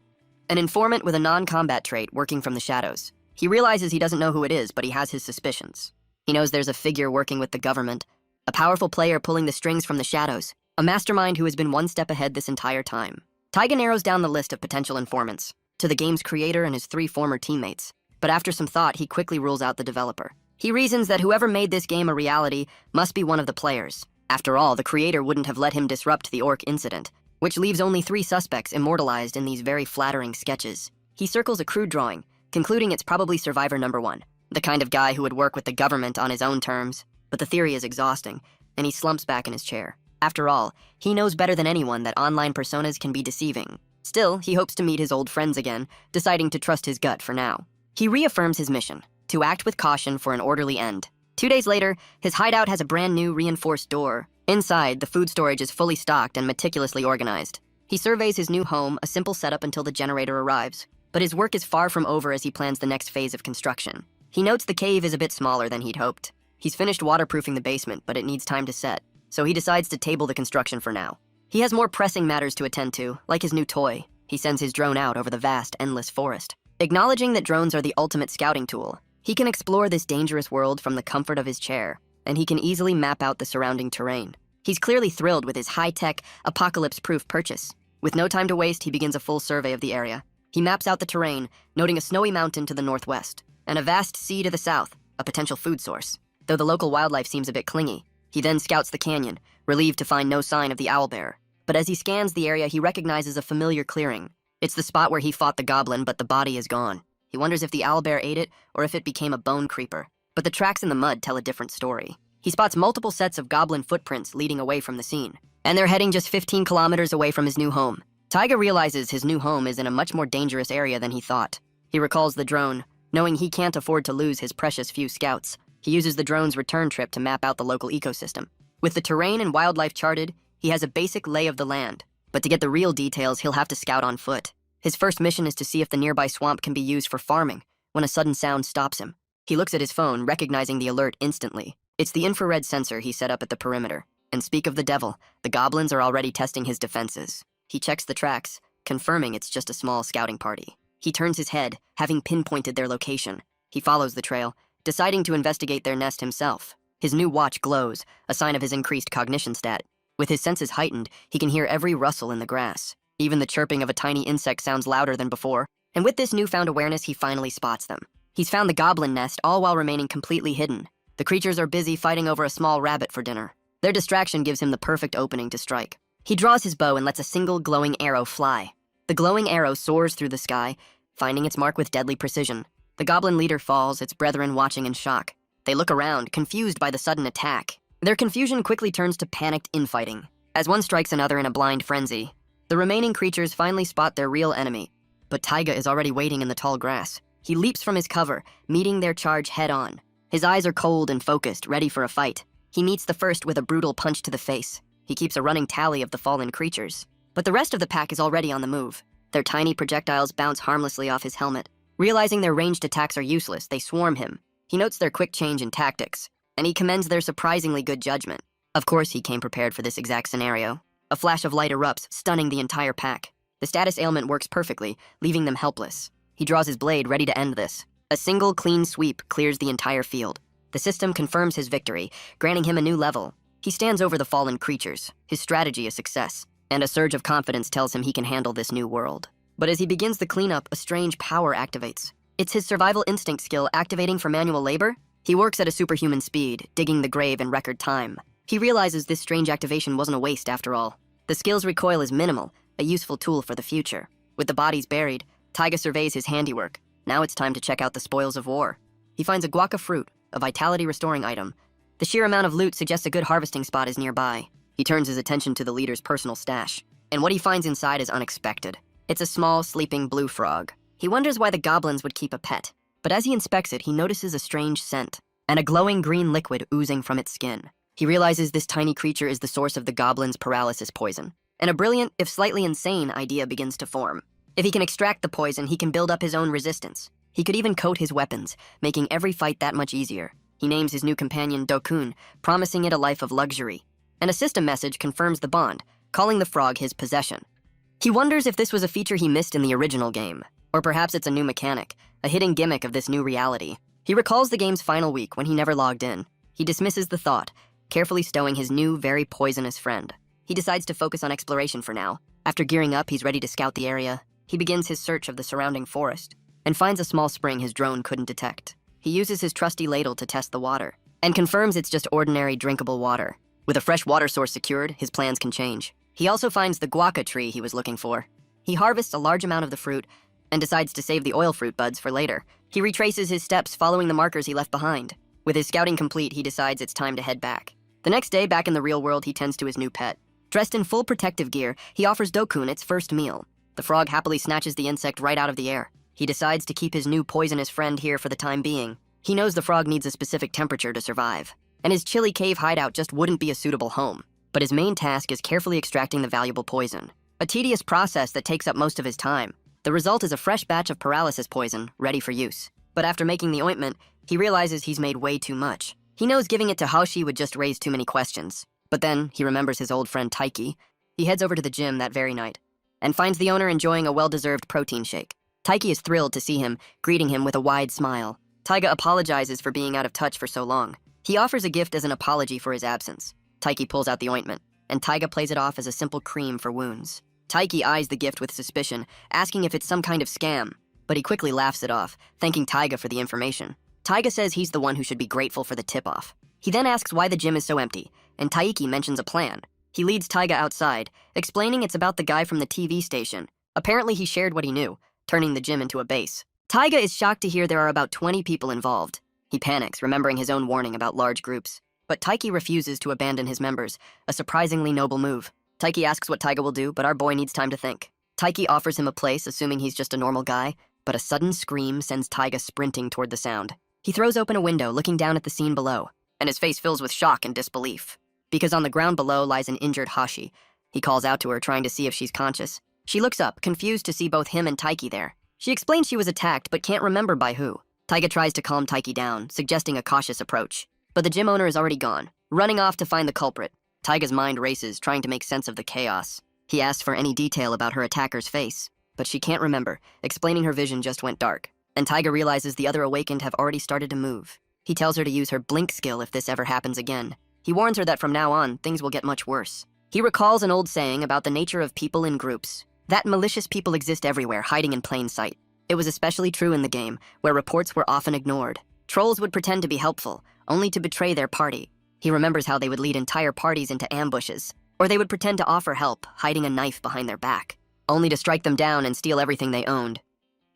An informant with a non-combat trait working from the shadows. He realizes he doesn't know who it is, but he has his suspicions. He knows there's a figure working with the government, a powerful player pulling the strings from the shadows, a mastermind who has been one step ahead this entire time. Taiga narrows down the list of potential informants to the game's creator and his 3 former teammates. But after some thought, he quickly rules out the developer. He reasons that whoever made this game a reality must be one of the players. After all, the creator wouldn't have let him disrupt the orc incident, which leaves only 3 suspects immortalized in these very flattering sketches. He circles a crude drawing, concluding it's probably survivor number 1, the kind of guy who would work with the government on his own terms. But the theory is exhausting, and he slumps back in his chair. After all, he knows better than anyone that online personas can be deceiving. Still, he hopes to meet his old friends again, deciding to trust his gut for now. He reaffirms his mission, to act with caution for an orderly end. 2 days later, his hideout has a brand new reinforced door. Inside, the food storage is fully stocked and meticulously organized. He surveys his new home, a simple setup until the generator arrives. But his work is far from over as he plans the next phase of construction. He notes the cave is a bit smaller than he'd hoped. He's finished waterproofing the basement, but it needs time to set, so he decides to table the construction for now. He has more pressing matters to attend to, like his new toy. He sends his drone out over the vast, endless forest. Acknowledging that drones are the ultimate scouting tool, he can explore this dangerous world from the comfort of his chair, and he can easily map out the surrounding terrain. He's clearly thrilled with his high-tech, apocalypse-proof purchase. With no time to waste, he begins a full survey of the area. He maps out the terrain, noting a snowy mountain to the northwest, and a vast sea to the south, a potential food source. Though the local wildlife seems a bit clingy, he then scouts the canyon, relieved to find no sign of the owlbear. But as he scans the area, he recognizes a familiar clearing. It's the spot where he fought the goblin, but the body is gone. He wonders if the owlbear ate it or if it became a bone creeper. But the tracks in the mud tell a different story. He spots multiple sets of goblin footprints leading away from the scene, and they're heading just 15 kilometers away from his new home. Taiga realizes his new home is in a much more dangerous area than he thought. He recalls the drone, knowing he can't afford to lose his precious few scouts. He uses the drone's return trip to map out the local ecosystem. With the terrain and wildlife charted, he has a basic lay of the land, but to get the real details, he'll have to scout on foot. His first mission is to see if the nearby swamp can be used for farming, when a sudden sound stops him. He looks at his phone, recognizing the alert instantly. It's the infrared sensor he set up at the perimeter. And speak of the devil, the goblins are already testing his defenses. He checks the tracks, confirming it's just a small scouting party. He turns his head, having pinpointed their location. He follows the trail, deciding to investigate their nest himself. His new watch glows, a sign of his increased cognition stat. With his senses heightened, he can hear every rustle in the grass. Even the chirping of a tiny insect sounds louder than before. And with this newfound awareness, he finally spots them. He's found the goblin nest, all while remaining completely hidden. The creatures are busy fighting over a small rabbit for dinner. Their distraction gives him the perfect opening to strike. He draws his bow and lets a single glowing arrow fly. The glowing arrow soars through the sky, finding its mark with deadly precision. The goblin leader falls, its brethren watching in shock. They look around, confused by the sudden attack. Their confusion quickly turns to panicked infighting. As one strikes another in a blind frenzy, the remaining creatures finally spot their real enemy. But Taiga is already waiting in the tall grass. He leaps from his cover, meeting their charge head-on. His eyes are cold and focused, ready for a fight. He meets the first with a brutal punch to the face. He keeps a running tally of the fallen creatures. But the rest of the pack is already on the move. Their tiny projectiles bounce harmlessly off his helmet. Realizing their ranged attacks are useless, they swarm him. He notes their quick change in tactics, and he commends their surprisingly good judgment. Of course, he came prepared for this exact scenario. A flash of light erupts, stunning the entire pack. The status ailment works perfectly, leaving them helpless. He draws his blade, ready to end this. A single clean sweep clears the entire field. The system confirms his victory, granting him a new level. He stands over the fallen creatures, his strategy a success, and a surge of confidence tells him he can handle this new world. But as he begins the cleanup, a strange power activates. It's his survival instinct skill activating for manual labor. He works at a superhuman speed, digging the grave in record time. He realizes this strange activation wasn't a waste after all. The skill's recoil is minimal, a useful tool for the future. With the bodies buried, Taiga surveys his handiwork. Now it's time to check out the spoils of war. He finds a guaca fruit, a vitality-restoring item. The sheer amount of loot suggests a good harvesting spot is nearby. He turns his attention to the leader's personal stash, and what he finds inside is unexpected. It's a small, sleeping blue frog. He wonders why the goblins would keep a pet, but as he inspects it, he notices a strange scent, and a glowing green liquid oozing from its skin. He realizes this tiny creature is the source of the goblin's paralysis poison, and a brilliant, if slightly insane, idea begins to form. If he can extract the poison, he can build up his own resistance. He could even coat his weapons, making every fight that much easier. He names his new companion Dokun, promising it a life of luxury. And a system message confirms the bond, calling the frog his possession. He wonders if this was a feature he missed in the original game, or perhaps it's a new mechanic, a hidden gimmick of this new reality. He recalls the game's final week when he never logged in. He dismisses the thought, carefully stowing his new, very poisonous friend. He decides to focus on exploration for now. After gearing up, he's ready to scout the area. He begins his search of the surrounding forest, and finds a small spring his drone couldn't detect. He uses his trusty ladle to test the water, and confirms it's just ordinary drinkable water. With a fresh water source secured, his plans can change. He also finds the guaca tree he was looking for. He harvests a large amount of the fruit, and decides to save the oil fruit buds for later. He retraces his steps following the markers he left behind. With his scouting complete, he decides it's time to head back. The next day, back in the real world, he tends to his new pet. Dressed in full protective gear, he offers Dokun its first meal. The frog happily snatches the insect right out of the air. He decides to keep his new poisonous friend here for the time being. He knows the frog needs a specific temperature to survive, and his chilly cave hideout just wouldn't be a suitable home. But his main task is carefully extracting the valuable poison, a tedious process that takes up most of his time. The result is a fresh batch of paralysis poison, ready for use. But after making the ointment, he realizes he's made way too much. He knows giving it to Haoshi would just raise too many questions. But then, he remembers his old friend Taiki. He heads over to the gym that very night, and finds the owner enjoying a well-deserved protein shake. Taiki is thrilled to see him, greeting him with a wide smile. Taiga apologizes for being out of touch for so long. He offers a gift as an apology for his absence. Taiki pulls out the ointment, and Taiga plays it off as a simple cream for wounds. Taiki eyes the gift with suspicion, asking if it's some kind of scam, but he quickly laughs it off, thanking Taiga for the information. Taiga says he's the one who should be grateful for the tip-off. He then asks why the gym is so empty, and Taiki mentions a plan. He leads Taiga outside, explaining it's about the guy from the TV station. Apparently he shared what he knew, turning the gym into a base. Taiga is shocked to hear there are about 20 people involved. He panics, remembering his own warning about large groups. But Taiki refuses to abandon his members, a surprisingly noble move. Taiki asks what Taiga will do, but our boy needs time to think. Taiki offers him a place, assuming he's just a normal guy, but a sudden scream sends Taiga sprinting toward the sound. He throws open a window, looking down at the scene below, and his face fills with shock and disbelief. Because on the ground below lies an injured Hashi. He calls out to her, trying to see if she's conscious. She looks up, confused to see both him and Taiki there. She explains she was attacked, but can't remember by who. Taiga tries to calm Taiki down, suggesting a cautious approach. But the gym owner is already gone, running off to find the culprit. Taiga's mind races, trying to make sense of the chaos. He asks for any detail about her attacker's face, but she can't remember, explaining her vision just went dark. And Taiga realizes the other awakened have already started to move. He tells her to use her blink skill if this ever happens again. He warns her that from now on, things will get much worse. He recalls an old saying about the nature of people in groups, that malicious people exist everywhere, hiding in plain sight. It was especially true in the game, where reports were often ignored. Trolls would pretend to be helpful, only to betray their party. He remembers how they would lead entire parties into ambushes, or they would pretend to offer help, hiding a knife behind their back, only to strike them down and steal everything they owned.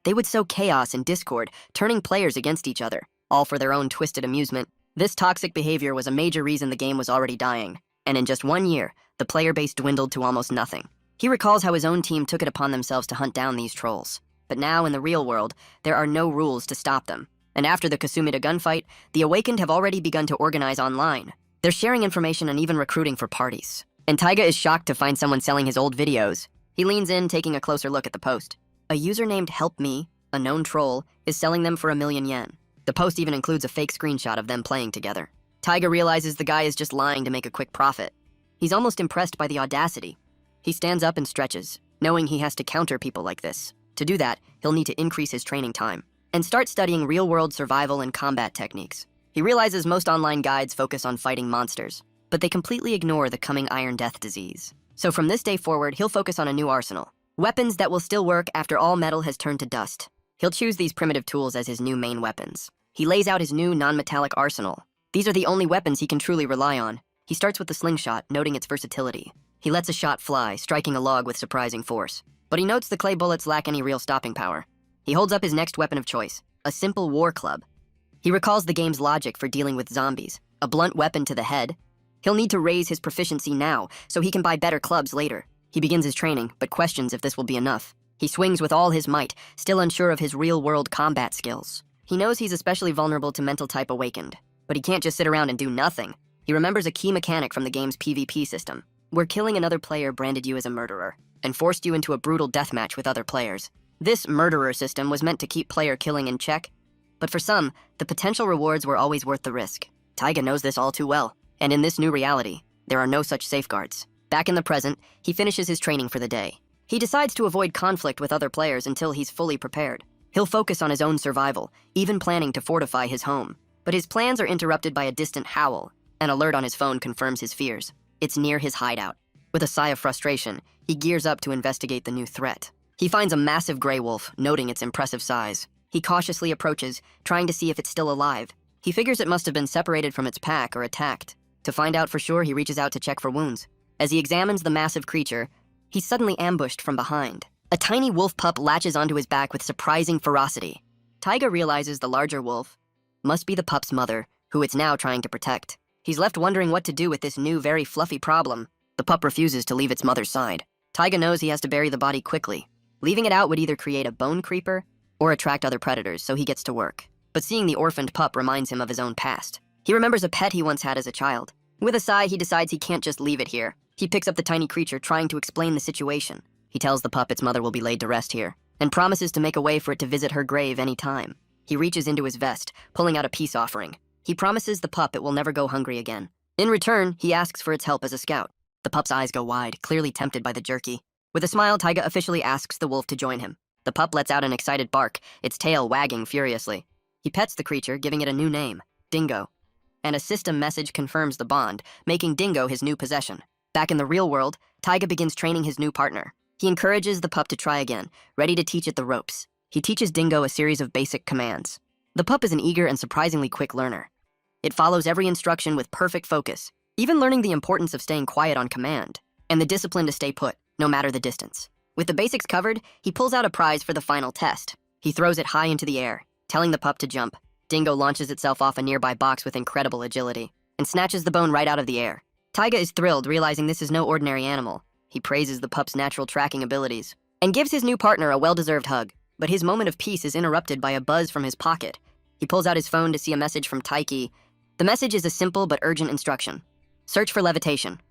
They would sow chaos and discord, turning players against each other, all for their own twisted amusement. This toxic behavior was a major reason the game was already dying, and in just 1 year, the player base dwindled to almost nothing. He recalls how his own team took it upon themselves to hunt down these trolls. But now, in the real world, there are no rules to stop them. And after the Kasumida gunfight, the Awakened have already begun to organize online. They're sharing information and even recruiting for parties. And Taiga is shocked to find someone selling his old videos. He leans in, taking a closer look at the post. A user named Help Me, a known troll, is selling them for 1,000,000 yen. The post even includes a fake screenshot of them playing together. Taiga realizes the guy is just lying to make a quick profit. He's almost impressed by the audacity. He stands up and stretches, knowing he has to counter people like this. To do that, he'll need to increase his training time and start studying real-world survival and combat techniques. He realizes most online guides focus on fighting monsters, but they completely ignore the coming Iron Death disease. So from this day forward, he'll focus on a new arsenal. Weapons that will still work after all metal has turned to dust. He'll choose these primitive tools as his new main weapons. He lays out his new non-metallic arsenal. These are the only weapons he can truly rely on. He starts with the slingshot, noting its versatility. He lets a shot fly, striking a log with surprising force. But he notes the clay bullets lack any real stopping power. He holds up his next weapon of choice, a simple war club. He recalls the game's logic for dealing with zombies, a blunt weapon to the head. He'll need to raise his proficiency now, so he can buy better clubs later. He begins his training, but questions if this will be enough. He swings with all his might, still unsure of his real-world combat skills. He knows he's especially vulnerable to mental type awakened, but he can't just sit around and do nothing. He remembers a key mechanic from the game's PvP system, where killing another player branded you as a murderer and forced you into a brutal deathmatch with other players. This murderer system was meant to keep player killing in check, but for some, the potential rewards were always worth the risk. Taiga knows this all too well, and in this new reality, there are no such safeguards. Back in the present, he finishes his training for the day. He decides to avoid conflict with other players until he's fully prepared. He'll focus on his own survival, even planning to fortify his home. But his plans are interrupted by a distant howl. An alert on his phone confirms his fears. It's near his hideout. With a sigh of frustration, he gears up to investigate the new threat. He finds a massive gray wolf, noting its impressive size. He cautiously approaches, trying to see if it's still alive. He figures it must have been separated from its pack or attacked. To find out for sure, he reaches out to check for wounds. As he examines the massive creature, he's suddenly ambushed from behind. A tiny wolf pup latches onto his back with surprising ferocity. Taiga realizes the larger wolf must be the pup's mother, who it's now trying to protect. He's left wondering what to do with this new, very fluffy problem. The pup refuses to leave its mother's side. Taiga knows he has to bury the body quickly. Leaving it out would either create a bone creeper or attract other predators, so he gets to work. But seeing the orphaned pup reminds him of his own past. He remembers a pet he once had as a child. With a sigh, he decides he can't just leave it here. He picks up the tiny creature, trying to explain the situation. He tells the pup its mother will be laid to rest here, and promises to make a way for it to visit her grave any time. He reaches into his vest, pulling out a peace offering. He promises the pup it will never go hungry again. In return, he asks for its help as a scout. The pup's eyes go wide, clearly tempted by the jerky. With a smile, Taiga officially asks the wolf to join him. The pup lets out an excited bark, its tail wagging furiously. He pets the creature, giving it a new name, Dingo. And a system message confirms the bond, making Dingo his new possession. Back in the real world, Taiga begins training his new partner. He encourages the pup to try again, ready to teach it the ropes. He teaches Dingo a series of basic commands. The pup is an eager and surprisingly quick learner. It follows every instruction with perfect focus, even learning the importance of staying quiet on command, and the discipline to stay put, no matter the distance. With the basics covered, he pulls out a prize for the final test. He throws it high into the air, telling the pup to jump. Dingo launches itself off a nearby box with incredible agility and snatches the bone right out of the air. Taiga is thrilled, realizing this is no ordinary animal. He praises the pup's natural tracking abilities and gives his new partner a well-deserved hug. But his moment of peace is interrupted by a buzz from his pocket. He pulls out his phone to see a message from Taiki. The message is a simple but urgent instruction. Search for levitation.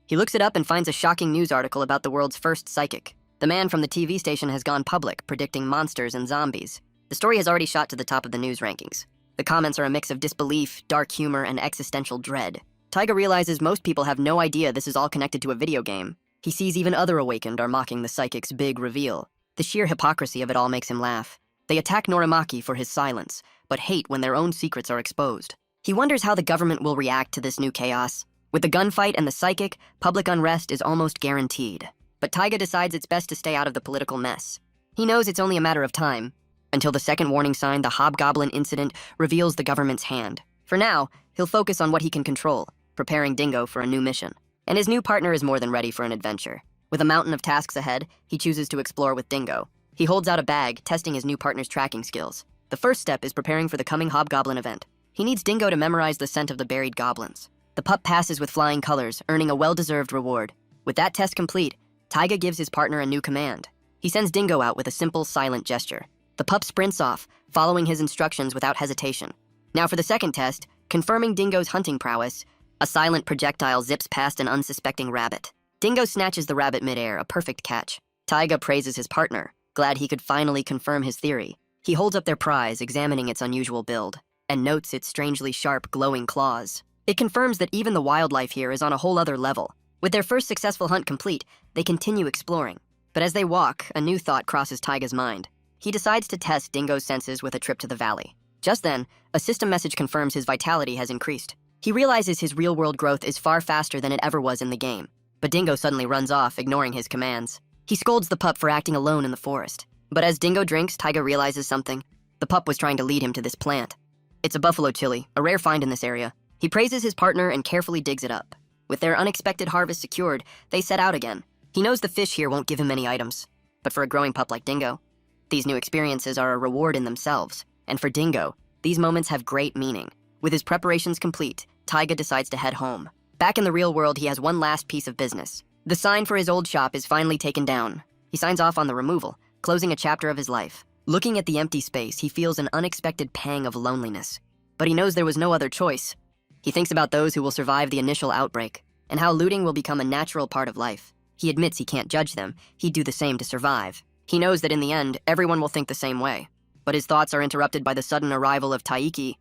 He looks it up and finds a shocking news article about the world's first psychic. The man from the TV station has gone public, predicting monsters and zombies. The story has already shot to the top of the news rankings. The comments are a mix of disbelief, dark humor, and existential dread. Taiga realizes most people have no idea this is all connected to a video game. He sees even other awakened are mocking the psychic's big reveal. The sheer hypocrisy of it all makes him laugh. They attack Norimaki for his silence, but hate when their own secrets are exposed. He wonders how the government will react to this new chaos. With the gunfight and the psychic, public unrest is almost guaranteed. But Taiga decides it's best to stay out of the political mess. He knows it's only a matter of time, until the second warning sign, the Hobgoblin incident, reveals the government's hand. For now, he'll focus on what he can control, preparing Dingo for a new mission. And his new partner is more than ready for an adventure. With a mountain of tasks ahead, he chooses to explore with Dingo. He holds out a bag, testing his new partner's tracking skills. The first step is preparing for the coming Hobgoblin event. He needs Dingo to memorize the scent of the buried goblins. The pup passes with flying colors, earning a well-deserved reward. With that test complete, Taiga gives his partner a new command. He sends Dingo out with a simple, silent gesture. The pup sprints off, following his instructions without hesitation. Now for the second test, confirming Dingo's hunting prowess, a silent projectile zips past an unsuspecting rabbit. Dingo snatches the rabbit midair, a perfect catch. Taiga praises his partner, glad he could finally confirm his theory. He holds up their prize, examining its unusual build, and notes its strangely sharp, glowing claws. It confirms that even the wildlife here is on a whole other level. With their first successful hunt complete, they continue exploring. But as they walk, a new thought crosses Taiga's mind. He decides to test Dingo's senses with a trip to the valley. Just then, a system message confirms his vitality has increased. He realizes his real-world growth is far faster than it ever was in the game. But Dingo suddenly runs off, ignoring his commands. He scolds the pup for acting alone in the forest. But as Dingo drinks, Taiga realizes something. The pup was trying to lead him to this plant. It's a buffalo chili, a rare find in this area. He praises his partner and carefully digs it up. With their unexpected harvest secured, they set out again. He knows the fish here won't give him many items. But for a growing pup like Dingo, these new experiences are a reward in themselves. And for Dingo, these moments have great meaning. With his preparations complete, Taiga decides to head home. Back in the real world, he has one last piece of business. The sign for his old shop is finally taken down. He signs off on the removal, closing a chapter of his life. Looking at the empty space, he feels an unexpected pang of loneliness. But he knows there was no other choice. He thinks about those who will survive the initial outbreak, and how looting will become a natural part of life. He admits he can't judge them. He'd do the same to survive. He knows that in the end, everyone will think the same way. But his thoughts are interrupted by the sudden arrival of Taiki.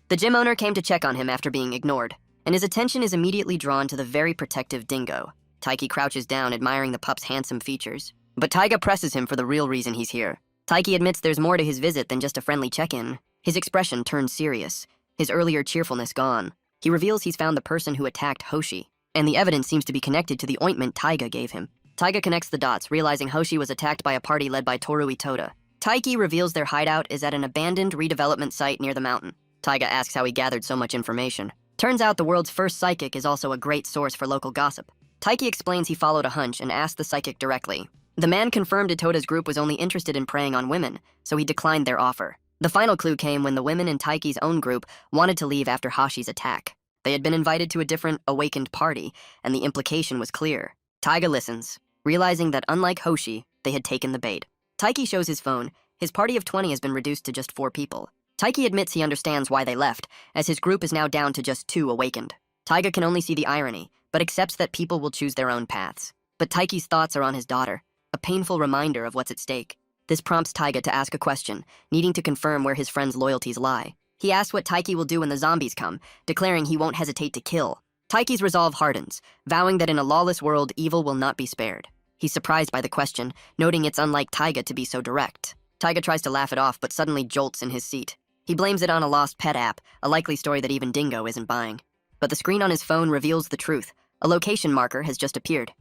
The gym owner came to check on him after being ignored, and his attention is immediately drawn to the very protective Dingo. Taiki crouches down, admiring the pup's handsome features. But Taiga presses him for the real reason he's here. Taiki admits there's more to his visit than just a friendly check-in. His expression turns serious, his earlier cheerfulness gone. He reveals he's found the person who attacked Hoshi, and the evidence seems to be connected to the ointment Taiga gave him. Taiga connects the dots, realizing Hoshi was attacked by a party led by Toru Itoda. Taiki reveals their hideout is at an abandoned redevelopment site near the mountain. Taiga asks how he gathered so much information. Turns out the world's first psychic is also a great source for local gossip. Taiki explains he followed a hunch and asked the psychic directly. The man confirmed Itoda's group was only interested in preying on women, so he declined their offer. The final clue came when the women in Taiki's own group wanted to leave after Hashi's attack. They had been invited to a different, awakened party, and the implication was clear. Taiga listens, realizing that unlike Hoshi, they had taken the bait. Taiki shows his phone. His party of 20 has been reduced to just 4 people. Taiki admits he understands why they left, as his group is now down to just 2 awakened. Taiga can only see the irony, but accepts that people will choose their own paths. But Taiki's thoughts are on his daughter, a painful reminder of what's at stake. This prompts Taiga to ask a question, needing to confirm where his friend's loyalties lie. He asks what Taiki will do when the zombies come, declaring he won't hesitate to kill. Taiki's resolve hardens, vowing that in a lawless world, evil will not be spared. He's surprised by the question, noting it's unlike Taiga to be so direct. Taiga tries to laugh it off, but suddenly jolts in his seat. He blames it on a lost pet app, a likely story that even Dingo isn't buying. But the screen on his phone reveals the truth. A location marker has just appeared.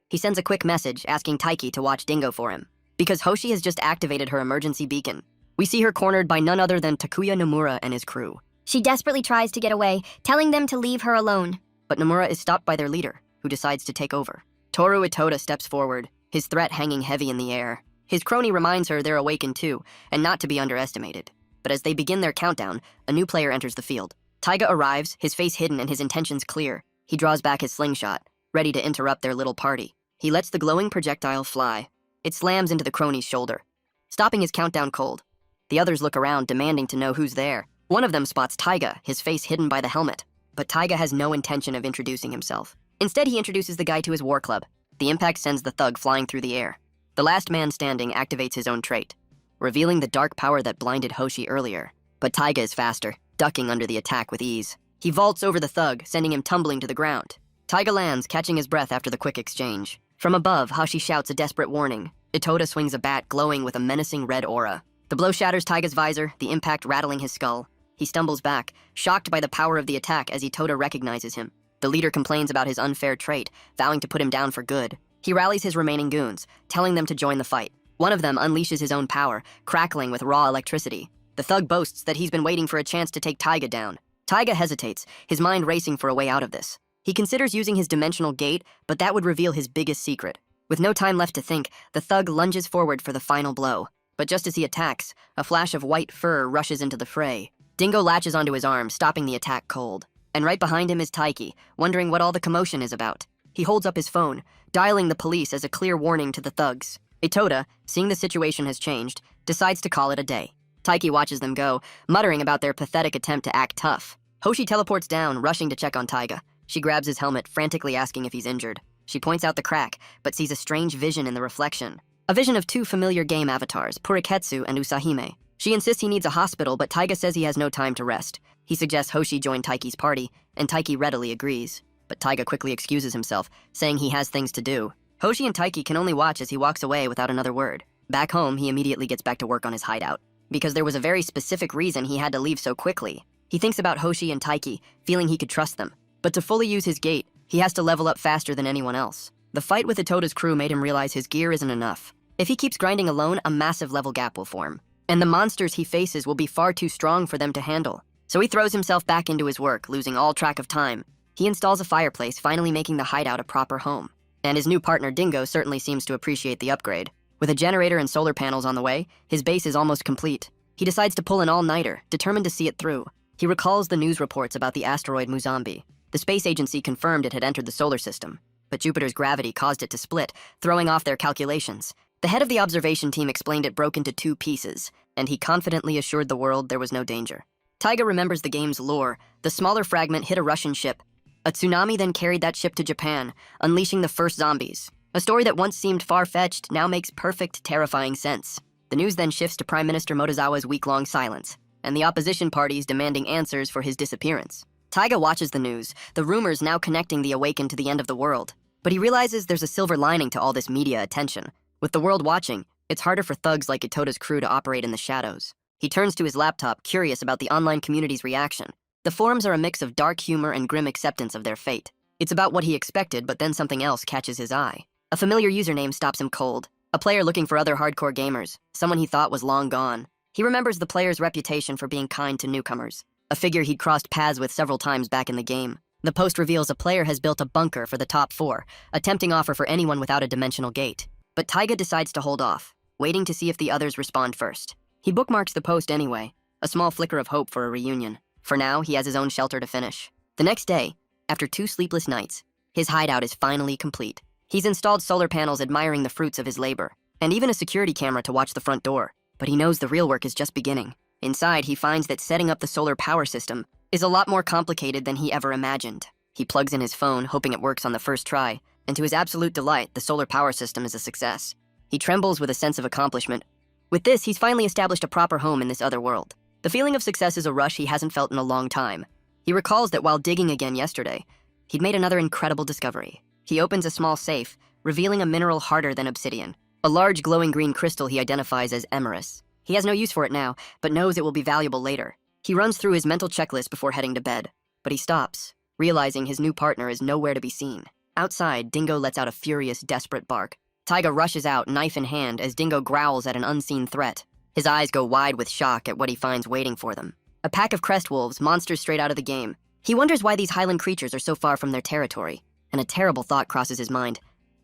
He sends a quick message asking Taiki to watch Dingo for him, because Hoshi has just activated her emergency beacon. We see her cornered by none other than Takuya Nomura and his crew. She desperately tries to get away, telling them to leave her alone. But Nomura is stopped by their leader, who decides to take over. Toru Itoda steps forward, his threat hanging heavy in the air. His crony reminds her they're awakened too, and not to be underestimated. But as they begin their countdown, a new player enters the field. Taiga arrives, his face hidden and his intentions clear. He draws back his slingshot, ready to interrupt their little party. He lets the glowing projectile fly. It slams into the crony's shoulder, stopping his countdown cold. The others look around, demanding to know who's there. One of them spots Taiga, his face hidden by the helmet. But Taiga has no intention of introducing himself. Instead, he introduces the guy to his war club. The impact sends the thug flying through the air. The last man standing activates his own trait, revealing the dark power that blinded Hoshi earlier. But Taiga is faster, ducking under the attack with ease. He vaults over the thug, sending him tumbling to the ground. Taiga lands, catching his breath after the quick exchange. From above, Hoshi shouts a desperate warning. Itoda swings a bat glowing with a menacing red aura. The blow shatters Taiga's visor, the impact rattling his skull. He stumbles back, shocked by the power of the attack as Itoda recognizes him. The leader complains about his unfair trait, vowing to put him down for good. He rallies his remaining goons, telling them to join the fight. One of them unleashes his own power, crackling with raw electricity. The thug boasts that he's been waiting for a chance to take Taiga down. Taiga hesitates, his mind racing for a way out of this. He considers using his dimensional gate, but that would reveal his biggest secret. With no time left to think, the thug lunges forward for the final blow. But just as he attacks, a flash of white fur rushes into the fray. Dingo latches onto his arm, stopping the attack cold. And right behind him is Taiki, wondering what all the commotion is about. He holds up his phone, dialing the police as a clear warning to the thugs. Itoda, seeing the situation has changed, decides to call it a day. Taiki watches them go, muttering about their pathetic attempt to act tough. Hoshi teleports down, rushing to check on Taiga. She grabs his helmet, frantically asking if he's injured. She points out the crack, but sees a strange vision in the reflection. A vision of two familiar game avatars, Puriketsu and Usahime. She insists he needs a hospital, but Taiga says he has no time to rest. He suggests Hoshi join Taiki's party, and Taiki readily agrees. But Taiga quickly excuses himself, saying he has things to do. Hoshi and Taiki can only watch as he walks away without another word. Back home, he immediately gets back to work on his hideout, because there was a very specific reason he had to leave so quickly. He thinks about Hoshi and Taiki, feeling he could trust them. But to fully use his gate, he has to level up faster than anyone else. The fight with Itoda's crew made him realize his gear isn't enough. If he keeps grinding alone, a massive level gap will form. And the monsters he faces will be far too strong for them to handle. So he throws himself back into his work, losing all track of time. He installs a fireplace, finally making the hideout a proper home. And his new partner, Dingo, certainly seems to appreciate the upgrade. With a generator and solar panels on the way, his base is almost complete. He decides to pull an all-nighter, determined to see it through. He recalls the news reports about the asteroid Muzambi. The space agency confirmed it had entered the solar system, but Jupiter's gravity caused it to split, throwing off their calculations. The head of the observation team explained it broke into 2 pieces, and he confidently assured the world there was no danger. Taiga remembers the game's lore. The smaller fragment hit a Russian ship. A tsunami then carried that ship to Japan, unleashing the first zombies. A story that once seemed far-fetched now makes perfect, terrifying sense. The news then shifts to Prime Minister Motozawa's week-long silence, and the opposition parties demanding answers for his disappearance. Taiga watches the news, the rumors now connecting the Awakened to the end of the world. But he realizes there's a silver lining to all this media attention. With the world watching, it's harder for thugs like Itoda's crew to operate in the shadows. He turns to his laptop, curious about the online community's reaction. The forums are a mix of dark humor and grim acceptance of their fate. It's about what he expected, but then something else catches his eye. A familiar username stops him cold. A player looking for other hardcore gamers, someone he thought was long gone. He remembers the player's reputation for being kind to newcomers, a figure he'd crossed paths with several times back in the game. The post reveals a player has built a bunker for the top 4, a tempting offer for anyone without a dimensional gate. But Taiga decides to hold off, waiting to see if the others respond first. He bookmarks the post anyway, a small flicker of hope for a reunion. For now, he has his own shelter to finish. The next day, after 2 sleepless nights, his hideout is finally complete. He's installed solar panels admiring the fruits of his labor, and even a security camera to watch the front door. But he knows the real work is just beginning. Inside, he finds that setting up the solar power system is a lot more complicated than he ever imagined. He plugs in his phone, hoping it works on the first try, and to his absolute delight, the solar power system is a success. He trembles with a sense of accomplishment. With this, he's finally established a proper home in this other world. The feeling of success is a rush he hasn't felt in a long time. He recalls that while digging again yesterday, he'd made another incredible discovery. He opens a small safe, revealing a mineral harder than obsidian, a large glowing green crystal he identifies as emerus. He has no use for it now, but knows it will be valuable later. He runs through his mental checklist before heading to bed, but he stops, realizing his new partner is nowhere to be seen. Outside, Dingo lets out a furious, desperate bark. Taiga rushes out, knife in hand, as Dingo growls at an unseen threat. His eyes go wide with shock at what he finds waiting for them. A pack of crest wolves, monsters straight out of the game. He wonders why these highland creatures are so far from their territory, and a terrible thought crosses his mind.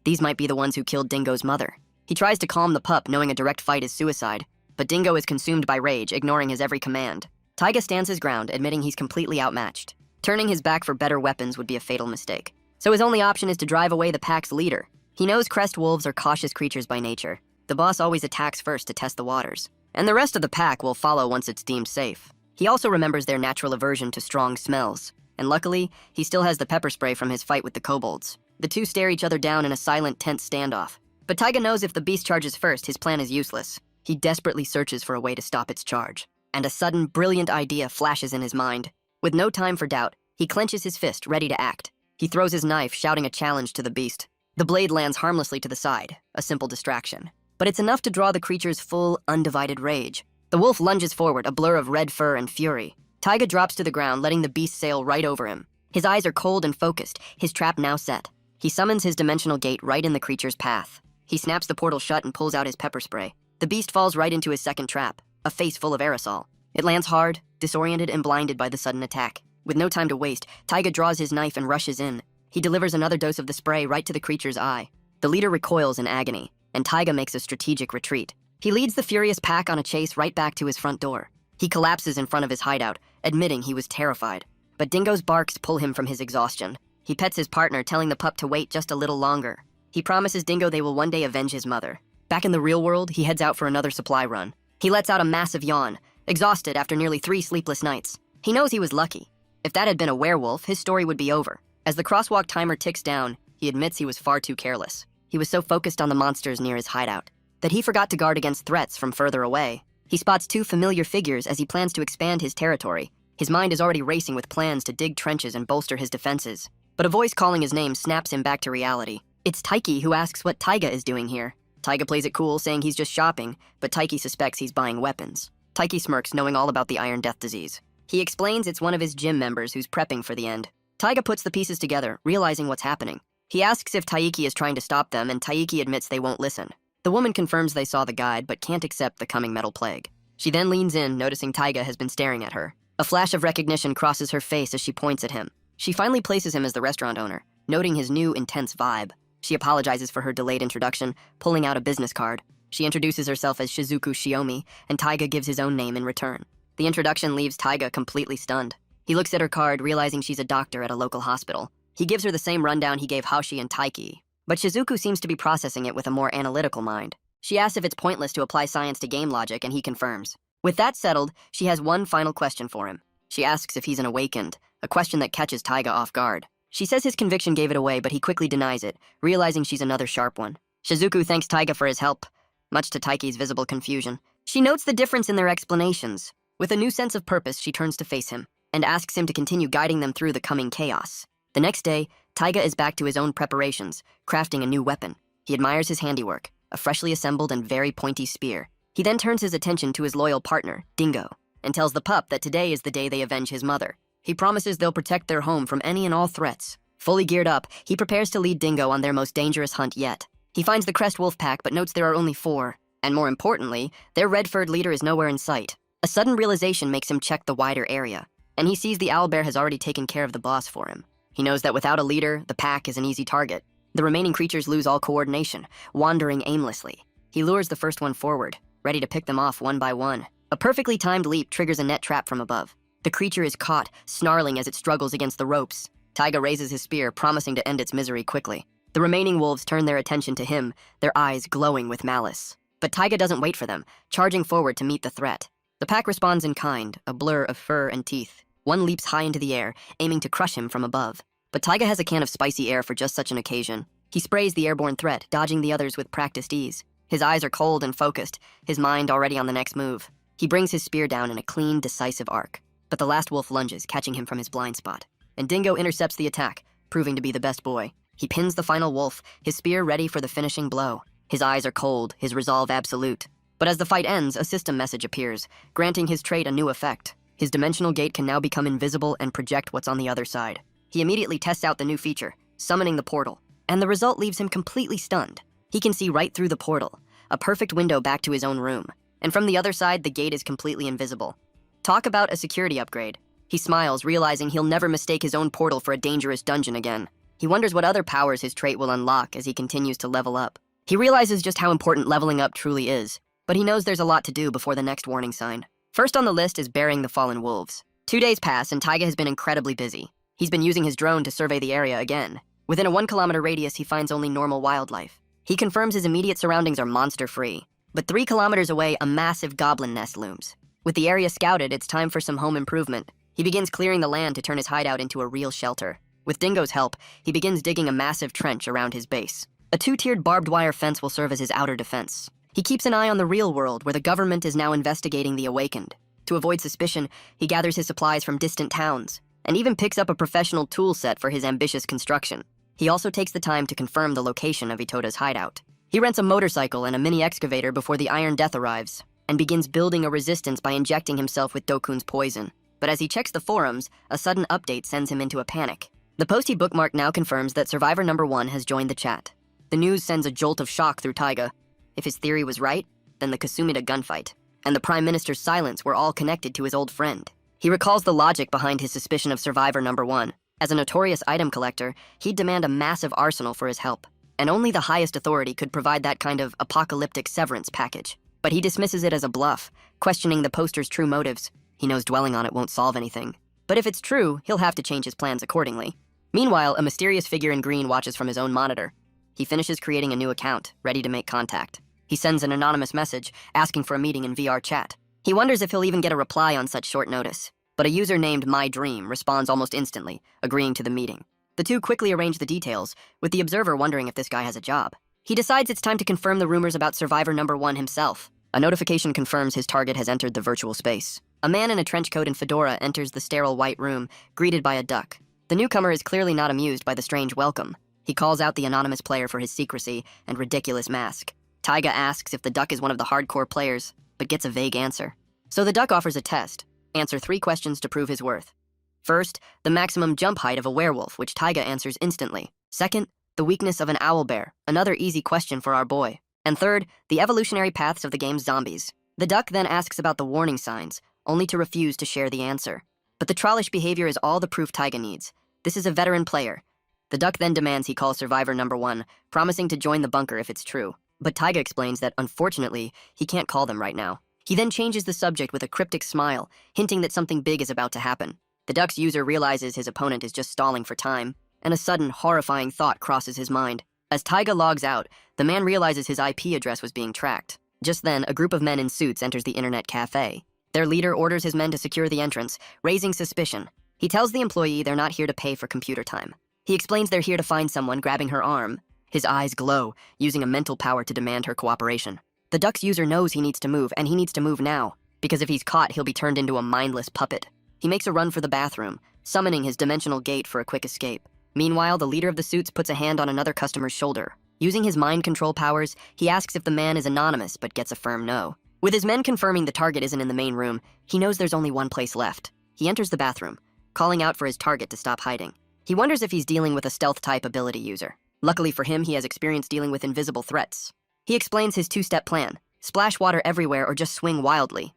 These might be the ones who killed Dingo's mother. He tries to calm the pup, knowing a direct fight is suicide, but Dingo is consumed by rage, ignoring his every command. Taiga stands his ground, admitting he's completely outmatched. Turning his back for better weapons would be a fatal mistake. So his only option is to drive away the pack's leader. He knows crest wolves are cautious creatures by nature. The boss always attacks first to test the waters, and the rest of the pack will follow once it's deemed safe. He also remembers their natural aversion to strong smells, and luckily, he still has the pepper spray from his fight with the kobolds. The two stare each other down in a silent, tense standoff. But Taiga knows if the beast charges first, his plan is useless. He desperately searches for a way to stop its charge, and a sudden, brilliant idea flashes in his mind. With no time for doubt, he clenches his fist, ready to act. He throws his knife, shouting a challenge to the beast. The blade lands harmlessly to the side, a simple distraction. But it's enough to draw the creature's full, undivided rage. The wolf lunges forward, a blur of red fur and fury. Taiga drops to the ground, letting the beast sail right over him. His eyes are cold and focused, his trap now set. He summons his dimensional gate right in the creature's path. He snaps the portal shut and pulls out his pepper spray. The beast falls right into his second trap, a face full of aerosol. It lands hard, disoriented and blinded by the sudden attack. With no time to waste, Taiga draws his knife and rushes in. He delivers another dose of the spray right to the creature's eye. The leader recoils in agony, and Taiga makes a strategic retreat. He leads the furious pack on a chase right back to his front door. He collapses in front of his hideout, admitting he was terrified. But Dingo's barks pull him from his exhaustion. He pets his partner, telling the pup to wait just a little longer. He promises Dingo they will one day avenge his mother. Back in the real world, he heads out for another supply run. He lets out a massive yawn, exhausted after nearly 3 sleepless nights. He knows he was lucky. If that had been a werewolf, his story would be over. As the crosswalk timer ticks down, he admits he was far too careless. He was so focused on the monsters near his hideout that he forgot to guard against threats from further away. He spots 2 familiar figures as he plans to expand his territory. His mind is already racing with plans to dig trenches and bolster his defenses. But a voice calling his name snaps him back to reality. It's Taiki, who asks what Taiga is doing here. Taiga plays it cool, saying he's just shopping, but Taiki suspects he's buying weapons. Taiki smirks, knowing all about the Iron Death disease. He explains it's one of his gym members who's prepping for the end. Taiga puts the pieces together, realizing what's happening. He asks if Taiki is trying to stop them, and Taiki admits they won't listen. The woman confirms they saw the guide, but can't accept the coming metal plague. She then leans in, noticing Taiga has been staring at her. A flash of recognition crosses her face as she points at him. She finally places him as the restaurant owner, noting his new, intense vibe. She apologizes for her delayed introduction, pulling out a business card. She introduces herself as Shizuku Shiomi, and Taiga gives his own name in return. The introduction leaves Taiga completely stunned. He looks at her card, realizing she's a doctor at a local hospital. He gives her the same rundown he gave Haoshi and Taiki, but Shizuku seems to be processing it with a more analytical mind. She asks if it's pointless to apply science to game logic, and he confirms. With that settled, she has one final question for him. She asks if he's an awakened, a question that catches Taiga off guard. She says his conviction gave it away, but he quickly denies it, realizing she's another sharp one. Shizuku thanks Taiga for his help, much to Taiki's visible confusion. She notes the difference in their explanations. With a new sense of purpose, she turns to face him, and asks him to continue guiding them through the coming chaos. The next day, Taiga is back to his own preparations, crafting a new weapon. He admires his handiwork, a freshly assembled and very pointy spear. He then turns his attention to his loyal partner, Dingo, and tells the pup that today is the day they avenge his mother. He promises they'll protect their home from any and all threats. Fully geared up, he prepares to lead Dingo on their most dangerous hunt yet. He finds the Crest Wolf pack, but notes there are only 4. And more importantly, their red-furred leader is nowhere in sight. A sudden realization makes him check the wider area, and he sees the owlbear has already taken care of the boss for him. He knows that without a leader, the pack is an easy target. The remaining creatures lose all coordination, wandering aimlessly. He lures the first one forward, ready to pick them off one by one. A perfectly timed leap triggers a net trap from above. The creature is caught, snarling as it struggles against the ropes. Taiga raises his spear, promising to end its misery quickly. The remaining wolves turn their attention to him, their eyes glowing with malice. But Taiga doesn't wait for them, charging forward to meet the threat. The pack responds in kind, a blur of fur and teeth. One leaps high into the air, aiming to crush him from above. But Taiga has a can of spicy air for just such an occasion. He sprays the airborne threat, dodging the others with practiced ease. His eyes are cold and focused, his mind already on the next move. He brings his spear down in a clean, decisive arc. But the last wolf lunges, catching him from his blind spot. And Dingo intercepts the attack, proving to be the best boy. He pins the final wolf, his spear ready for the finishing blow. His eyes are cold, his resolve absolute. But as the fight ends, a system message appears, granting his trait a new effect. His dimensional gate can now become invisible and project what's on the other side. He immediately tests out the new feature, summoning the portal. And the result leaves him completely stunned. He can see right through the portal, a perfect window back to his own room. And from the other side, the gate is completely invisible. Talk about a security upgrade. He smiles, realizing he'll never mistake his own portal for a dangerous dungeon again. He wonders what other powers his trait will unlock as he continues to level up. He realizes just how important leveling up truly is, but he knows there's a lot to do before the next warning sign. First on the list is burying the fallen wolves. 2 days pass and Taiga has been incredibly busy. He's been using his drone to survey the area again. Within a 1-kilometer radius, he finds only normal wildlife. He confirms his immediate surroundings are monster-free. But 3 kilometers away, a massive goblin nest looms. With the area scouted, it's time for some home improvement. He begins clearing the land to turn his hideout into a real shelter. With Dingo's help, he begins digging a massive trench around his base. A 2-tiered barbed wire fence will serve as his outer defense. He keeps an eye on the real world, where the government is now investigating the awakened. To avoid suspicion, he gathers his supplies from distant towns, and even picks up a professional tool set for his ambitious construction. He also takes the time to confirm the location of Itota's hideout. He rents a motorcycle and a mini excavator before the Iron Death arrives, and begins building a resistance by injecting himself with Dokun's poison. But as he checks the forums, a sudden update sends him into a panic. The post he bookmarked now confirms that Survivor number 1 has joined the chat. The news sends a jolt of shock through Taiga. If his theory was right, then the Kasumida gunfight and the Prime Minister's silence were all connected to his old friend. He recalls the logic behind his suspicion of Survivor number 1. As a notorious item collector, he'd demand a massive arsenal for his help, and only the highest authority could provide that kind of apocalyptic severance package. But he dismisses it as a bluff, questioning the poster's true motives. He knows dwelling on it won't solve anything. But if it's true, he'll have to change his plans accordingly. Meanwhile, a mysterious figure in green watches from his own monitor. He finishes creating a new account, ready to make contact. He sends an anonymous message, asking for a meeting in VR chat. He wonders if he'll even get a reply on such short notice. But a user named My Dream responds almost instantly, agreeing to the meeting. The two quickly arrange the details, with the observer wondering if this guy has a job. He decides it's time to confirm the rumors about Survivor number 1 himself. A notification confirms his target has entered the virtual space. A man in a trench coat and fedora enters the sterile white room, greeted by a duck. The newcomer is clearly not amused by the strange welcome. He calls out the anonymous player for his secrecy and ridiculous mask. Taiga asks if the duck is one of the hardcore players, but gets a vague answer. So the duck offers a test. Answer 3 questions to prove his worth. First, the maximum jump height of a werewolf, which Taiga answers instantly. Second, the weakness of an owlbear, another easy question for our boy. And third, the evolutionary paths of the game's zombies. The duck then asks about the warning signs, only to refuse to share the answer. But the trollish behavior is all the proof Taiga needs. This is a veteran player. The duck then demands he call Survivor number 1, promising to join the bunker if it's true. But Taiga explains that, unfortunately, he can't call them right now. He then changes the subject with a cryptic smile, hinting that something big is about to happen. The duck's user realizes his opponent is just stalling for time, and a sudden, horrifying thought crosses his mind. As Taiga logs out, the man realizes his IP address was being tracked. Just then, a group of men in suits enters the internet cafe. Their leader orders his men to secure the entrance, raising suspicion. He tells the employee they're not here to pay for computer time. He explains they're here to find someone, grabbing her arm. His eyes glow, using a mental power to demand her cooperation. The duck's user knows he needs to move, and he needs to move now, because if he's caught, he'll be turned into a mindless puppet. He makes a run for the bathroom, summoning his dimensional gate for a quick escape. Meanwhile, the leader of the suits puts a hand on another customer's shoulder. Using his mind control powers, he asks if the man is anonymous, but gets a firm no. With his men confirming the target isn't in the main room, he knows there's only one place left. He enters the bathroom, calling out for his target to stop hiding. He wonders if he's dealing with a stealth-type ability user. Luckily for him, he has experience dealing with invisible threats. He explains his 2-step plan: splash water everywhere or just swing wildly.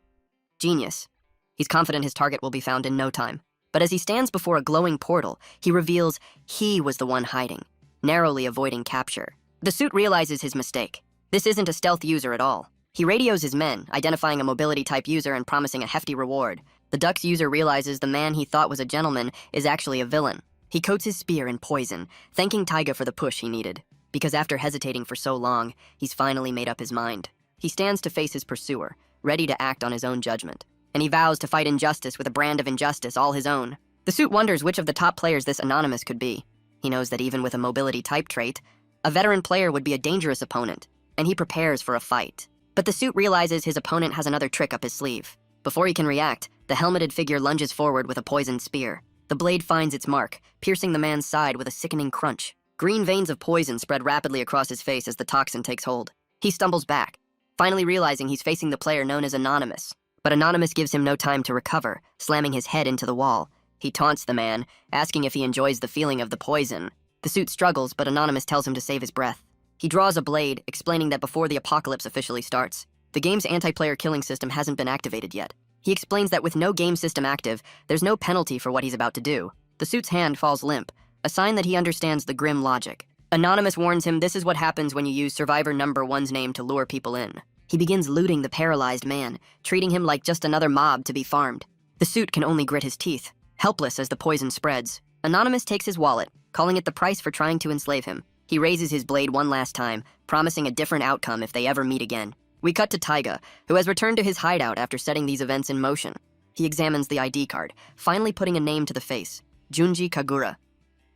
Genius. He's confident his target will be found in no time. But as he stands before a glowing portal, he reveals he was the one hiding, narrowly avoiding capture. The suit realizes his mistake. This isn't a stealth user at all. He radios his men, identifying a mobility-type user and promising a hefty reward. The duck's user realizes the man he thought was a gentleman is actually a villain. He coats his spear in poison, thanking Taiga for the push he needed. Because after hesitating for so long, he's finally made up his mind. He stands to face his pursuer, ready to act on his own judgment. And he vows to fight injustice with a brand of injustice all his own. The suit wonders which of the top players this anonymous could be. He knows that even with a mobility-type trait, a veteran player would be a dangerous opponent, and he prepares for a fight. But the suit realizes his opponent has another trick up his sleeve. Before he can react, the helmeted figure lunges forward with a poisoned spear. The blade finds its mark, piercing the man's side with a sickening crunch. Green veins of poison spread rapidly across his face as the toxin takes hold. He stumbles back, finally realizing he's facing the player known as Anonymous. But Anonymous gives him no time to recover, slamming his head into the wall. He taunts the man, asking if he enjoys the feeling of the poison. The suit struggles, but Anonymous tells him to save his breath. He draws a blade, explaining that before the apocalypse officially starts, the game's anti-player killing system hasn't been activated yet. He explains that with no game system active, there's no penalty for what he's about to do. The suit's hand falls limp, a sign that he understands the grim logic. Anonymous warns him this is what happens when you use survivor number one's name to lure people in. He begins looting the paralyzed man, treating him like just another mob to be farmed. The suit can only grit his teeth, helpless as the poison spreads. Anonymous takes his wallet, calling it the price for trying to enslave him. He raises his blade one last time, promising a different outcome if they ever meet again. We cut to Taiga, who has returned to his hideout after setting these events in motion. He examines the ID card, finally putting a name to the face, Junji Kagura.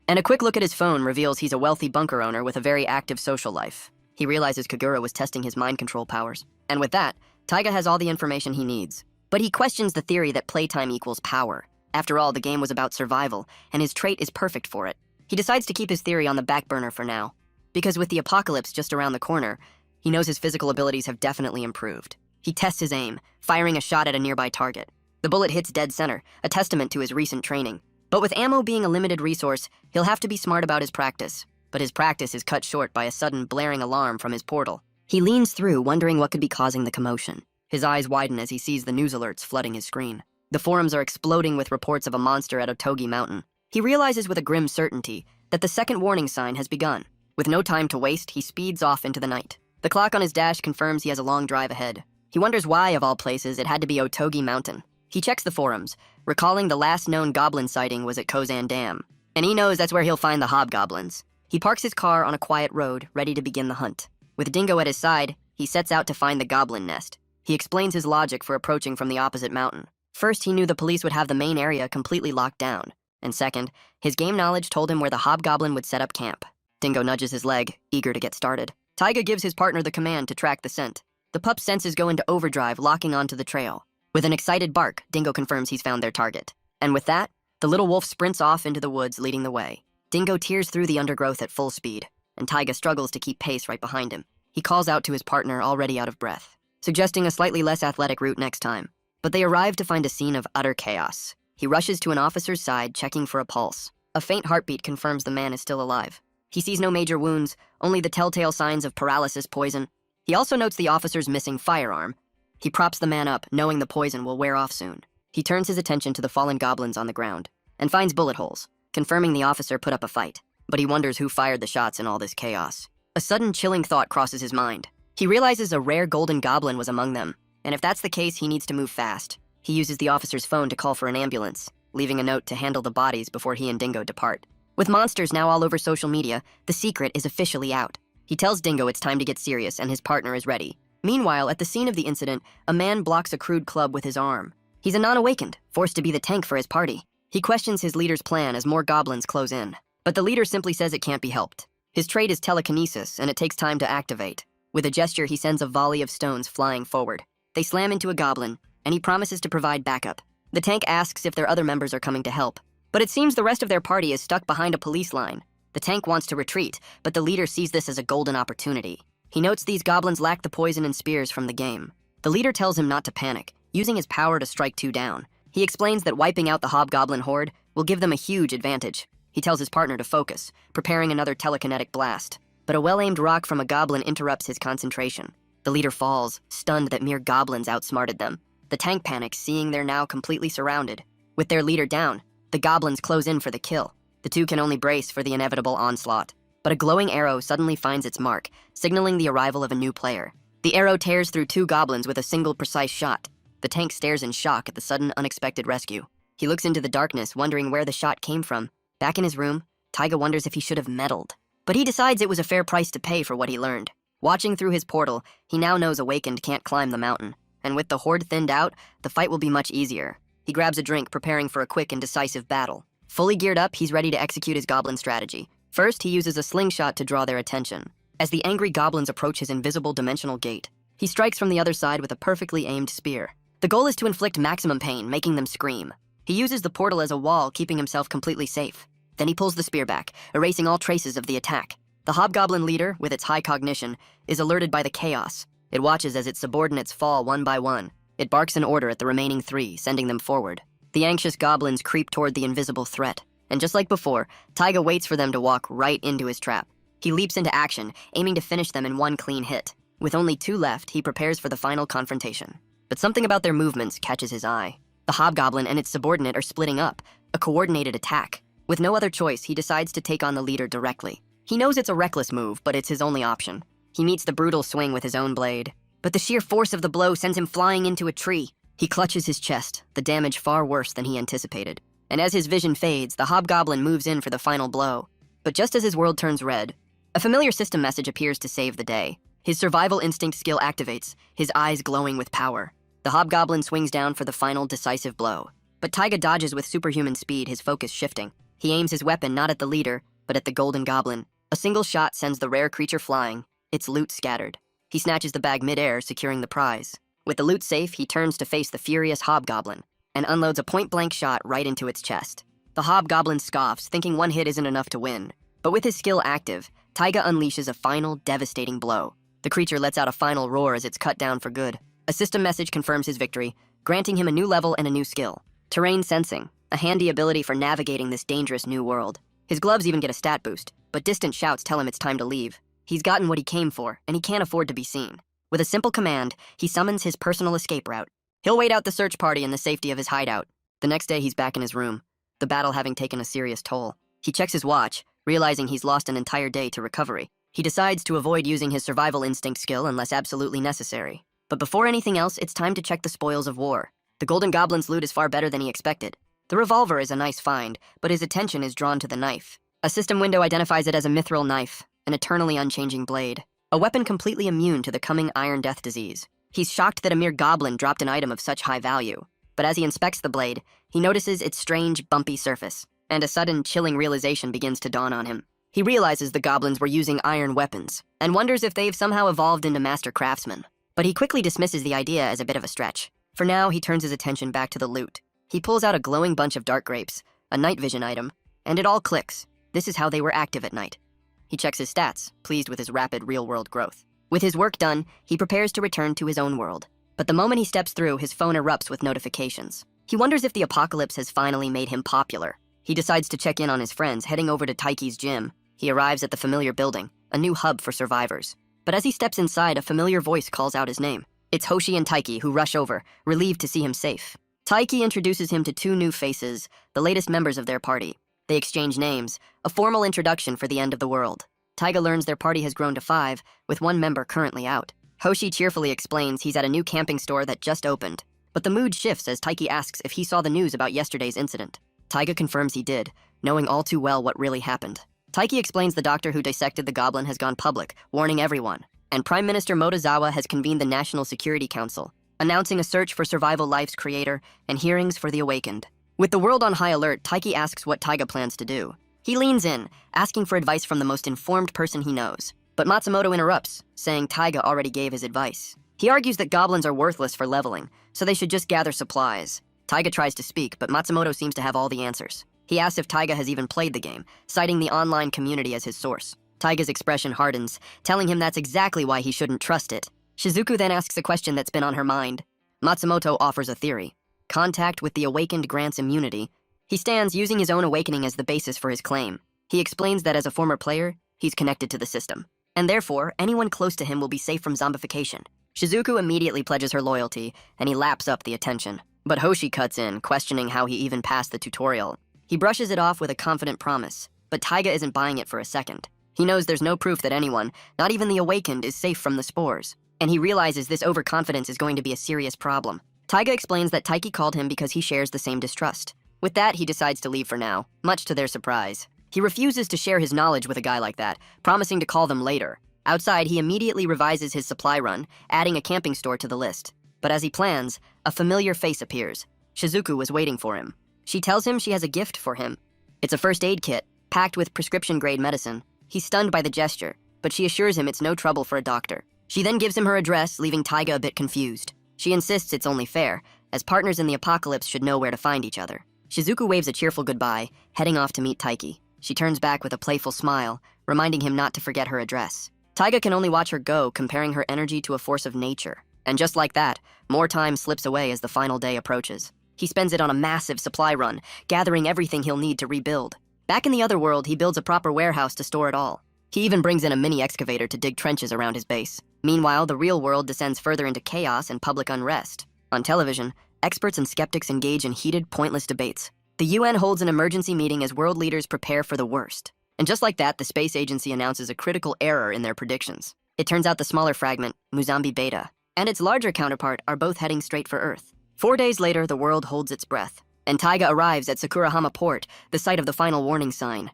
And a quick look at his phone reveals he's a wealthy bunker owner with a very active social life. He realizes Kagura was testing his mind control powers. And with that, Taiga has all the information he needs. But he questions the theory that playtime equals power. After all, the game was about survival, and his trait is perfect for it. He decides to keep his theory on the back burner for now, because with the apocalypse just around the corner, he knows his physical abilities have definitely improved. He tests his aim, firing a shot at a nearby target. The bullet hits dead center, a testament to his recent training. But with ammo being a limited resource, he'll have to be smart about his practice. But his practice is cut short by a sudden blaring alarm from his portal. He leans through, wondering what could be causing the commotion. His eyes widen as he sees the news alerts flooding his screen. The forums are exploding with reports of a monster at Otogi Mountain. He realizes with a grim certainty that the second warning sign has begun. With no time to waste, he speeds off into the night. The clock on his dash confirms he has a long drive ahead. He wonders why, of all places, it had to be Otogi Mountain. He checks the forums, recalling the last known goblin sighting was at Kozan Dam. And he knows that's where he'll find the hobgoblins. He parks his car on a quiet road, ready to begin the hunt. With Dingo at his side, he sets out to find the goblin nest. He explains his logic for approaching from the opposite mountain. First, he knew the police would have the main area completely locked down. And second, his game knowledge told him where the hobgoblin would set up camp. Dingo nudges his leg, eager to get started. Taiga gives his partner the command to track the scent. The pup's senses go into overdrive, locking onto the trail. With an excited bark, Dingo confirms he's found their target. And with that, the little wolf sprints off into the woods, leading the way. Dingo tears through the undergrowth at full speed, and Taiga struggles to keep pace right behind him. He calls out to his partner, already out of breath, suggesting a slightly less athletic route next time. But they arrive to find a scene of utter chaos. He rushes to an officer's side, checking for a pulse. A faint heartbeat confirms the man is still alive. He sees no major wounds, only the telltale signs of paralysis poison. He also notes the officer's missing firearm. He props the man up, knowing the poison will wear off soon. He turns his attention to the fallen goblins on the ground, and finds bullet holes, confirming the officer put up a fight. But he wonders who fired the shots in all this chaos. A sudden chilling thought crosses his mind. He realizes a rare golden goblin was among them, and if that's the case, he needs to move fast. He uses the officer's phone to call for an ambulance, leaving a note to handle the bodies before he and Dingo depart. With monsters now all over social media, the secret is officially out. He tells Dingo it's time to get serious and his partner is ready. Meanwhile, at the scene of the incident, a man blocks a crude club with his arm. He's a non-awakened, forced to be the tank for his party. He questions his leader's plan as more goblins close in. But the leader simply says it can't be helped. His trait is telekinesis, and it takes time to activate. With a gesture, he sends a volley of stones flying forward. They slam into a goblin, and he promises to provide backup. The tank asks if their other members are coming to help. But it seems the rest of their party is stuck behind a police line. The tank wants to retreat, but the leader sees this as a golden opportunity. He notes these goblins lack the poison and spears from the game. The leader tells him not to panic, using his power to strike two down. He explains that wiping out the hobgoblin horde will give them a huge advantage. He tells his partner to focus, preparing another telekinetic blast. But a well-aimed rock from a goblin interrupts his concentration. The leader falls, stunned that mere goblins outsmarted them. The tank panics, seeing they're now completely surrounded. With their leader down, the goblins close in for the kill. The two can only brace for the inevitable onslaught. But a glowing arrow suddenly finds its mark, signaling the arrival of a new player. The arrow tears through two goblins with a single precise shot. The tank stares in shock at the sudden, unexpected rescue. He looks into the darkness, wondering where the shot came from. Back in his room, Taiga wonders if he should have meddled. But he decides it was a fair price to pay for what he learned. Watching through his portal, he now knows Awakened can't climb the mountain. And with the horde thinned out, the fight will be much easier. He grabs a drink, preparing for a quick and decisive battle. Fully geared up, he's ready to execute his goblin strategy. First, he uses a slingshot to draw their attention. As the angry goblins approach his invisible dimensional gate, he strikes from the other side with a perfectly aimed spear. The goal is to inflict maximum pain, making them scream. He uses the portal as a wall, keeping himself completely safe. Then he pulls the spear back, erasing all traces of the attack. The hobgoblin leader, with its high cognition, is alerted by the chaos. It watches as its subordinates fall one by one. It barks an order at the remaining three, sending them forward. The anxious goblins creep toward the invisible threat. And just like before, Taiga waits for them to walk right into his trap. He leaps into action, aiming to finish them in one clean hit. With only two left, he prepares for the final confrontation. But something about their movements catches his eye. The hobgoblin and its subordinate are splitting up, a coordinated attack. With no other choice, he decides to take on the leader directly. He knows it's a reckless move, but it's his only option. He meets the brutal swing with his own blade, but the sheer force of the blow sends him flying into a tree. He clutches his chest, the damage far worse than he anticipated. And as his vision fades, the hobgoblin moves in for the final blow. But just as his world turns red, a familiar system message appears to save the day. His survival instinct skill activates, his eyes glowing with power. The hobgoblin swings down for the final decisive blow. But Taiga dodges with superhuman speed, his focus shifting. He aims his weapon not at the leader, but at the golden goblin. A single shot sends the rare creature flying, its loot scattered. He snatches the bag midair, securing the prize. With the loot safe, he turns to face the furious hobgoblin and unloads a point-blank shot right into its chest. The hobgoblin scoffs, thinking one hit isn't enough to win. But with his skill active, Taiga unleashes a final, devastating blow. The creature lets out a final roar as it's cut down for good. A system message confirms his victory, granting him a new level and a new skill. Terrain sensing, a handy ability for navigating this dangerous new world. His gloves even get a stat boost, but distant shouts tell him it's time to leave. He's gotten what he came for, and he can't afford to be seen. With a simple command, he summons his personal escape route. He'll wait out the search party in the safety of his hideout. The next day, he's back in his room, the battle having taken a serious toll. He checks his watch, realizing he's lost an entire day to recovery. He decides to avoid using his survival instinct skill unless absolutely necessary. But before anything else, it's time to check the spoils of war. The Golden Goblin's loot is far better than he expected. The revolver is a nice find, but his attention is drawn to the knife. A system window identifies it as a mithril knife, an eternally unchanging blade. A weapon completely immune to the coming Iron Death disease. He's shocked that a mere goblin dropped an item of such high value. But as he inspects the blade, he notices its strange, bumpy surface, and a sudden, chilling realization begins to dawn on him. He realizes the goblins were using iron weapons, and wonders if they've somehow evolved into master craftsmen. But he quickly dismisses the idea as a bit of a stretch. For now, he turns his attention back to the loot. He pulls out a glowing bunch of dark grapes, a night vision item, and it all clicks. This is how they were active at night. He checks his stats, pleased with his rapid real-world growth. With his work done, he prepares to return to his own world. But the moment he steps through, his phone erupts with notifications. He wonders if the apocalypse has finally made him popular. He decides to check in on his friends, heading over to Taiki's gym. He arrives at the familiar building, a new hub for survivors. But as he steps inside, a familiar voice calls out his name. It's Hoshi and Taiki, who rush over, relieved to see him safe. Taiki introduces him to two new faces, the latest members of their party. They exchange names, a formal introduction for the end of the world. Taiga learns their party has grown to 5, with one member currently out. Hoshi cheerfully explains he's at a new camping store that just opened. But the mood shifts as Taiki asks if he saw the news about yesterday's incident. Taiga confirms he did, knowing all too well what really happened. Taiki explains the doctor who dissected the goblin has gone public, warning everyone. And Prime Minister Motozawa has convened the National Security Council, announcing a search for Survival Life's creator and hearings for the awakened. With the world on high alert, Taiki asks what Taiga plans to do. He leans in, asking for advice from the most informed person he knows. But Matsumoto interrupts, saying Taiga already gave his advice. He argues that goblins are worthless for leveling, so they should just gather supplies. Taiga tries to speak, but Matsumoto seems to have all the answers. He asks if Taiga has even played the game, citing the online community as his source. Taiga's expression hardens, telling him that's exactly why he shouldn't trust it. Shizuku then asks a question that's been on her mind. Matsumoto offers a theory. Contact with the awakened grants immunity. He stands using his own awakening as the basis for his claim. He explains that as a former player, he's connected to the system. And therefore, anyone close to him will be safe from zombification. Shizuku immediately pledges her loyalty, and he laps up the attention. But Hoshi cuts in, questioning how he even passed the tutorial. He brushes it off with a confident promise, but Taiga isn't buying it for a second. He knows there's no proof that anyone, not even the awakened, is safe from the spores. And he realizes this overconfidence is going to be a serious problem. Taiga explains that Taiki called him because he shares the same distrust. With that, he decides to leave for now, much to their surprise. He refuses to share his knowledge with a guy like that, promising to call them later. Outside, he immediately revises his supply run, adding a camping store to the list. But as he plans, a familiar face appears. Shizuku was waiting for him. She tells him she has a gift for him. It's a first aid kit, packed with prescription-grade medicine. He's stunned by the gesture, but she assures him it's no trouble for a doctor. She then gives him her address, leaving Taiga a bit confused. She insists it's only fair, as partners in the apocalypse should know where to find each other. Shizuku waves a cheerful goodbye, heading off to meet Taiki. She turns back with a playful smile, reminding him not to forget her address. Taiga can only watch her go, comparing her energy to a force of nature. And just like that, more time slips away as the final day approaches. He spends it on a massive supply run, gathering everything he'll need to rebuild. Back in the other world, he builds a proper warehouse to store it all. He even brings in a mini excavator to dig trenches around his base. Meanwhile, the real world descends further into chaos and public unrest. On television, experts and skeptics engage in heated, pointless debates. The UN holds an emergency meeting as world leaders prepare for the worst. And just like that, the space agency announces a critical error in their predictions. It turns out the smaller fragment, Muzambi Beta, and its larger counterpart are both heading straight for Earth. 4 days later, the world holds its breath, and Taiga arrives at Sakurahama Port, the site of the final warning sign.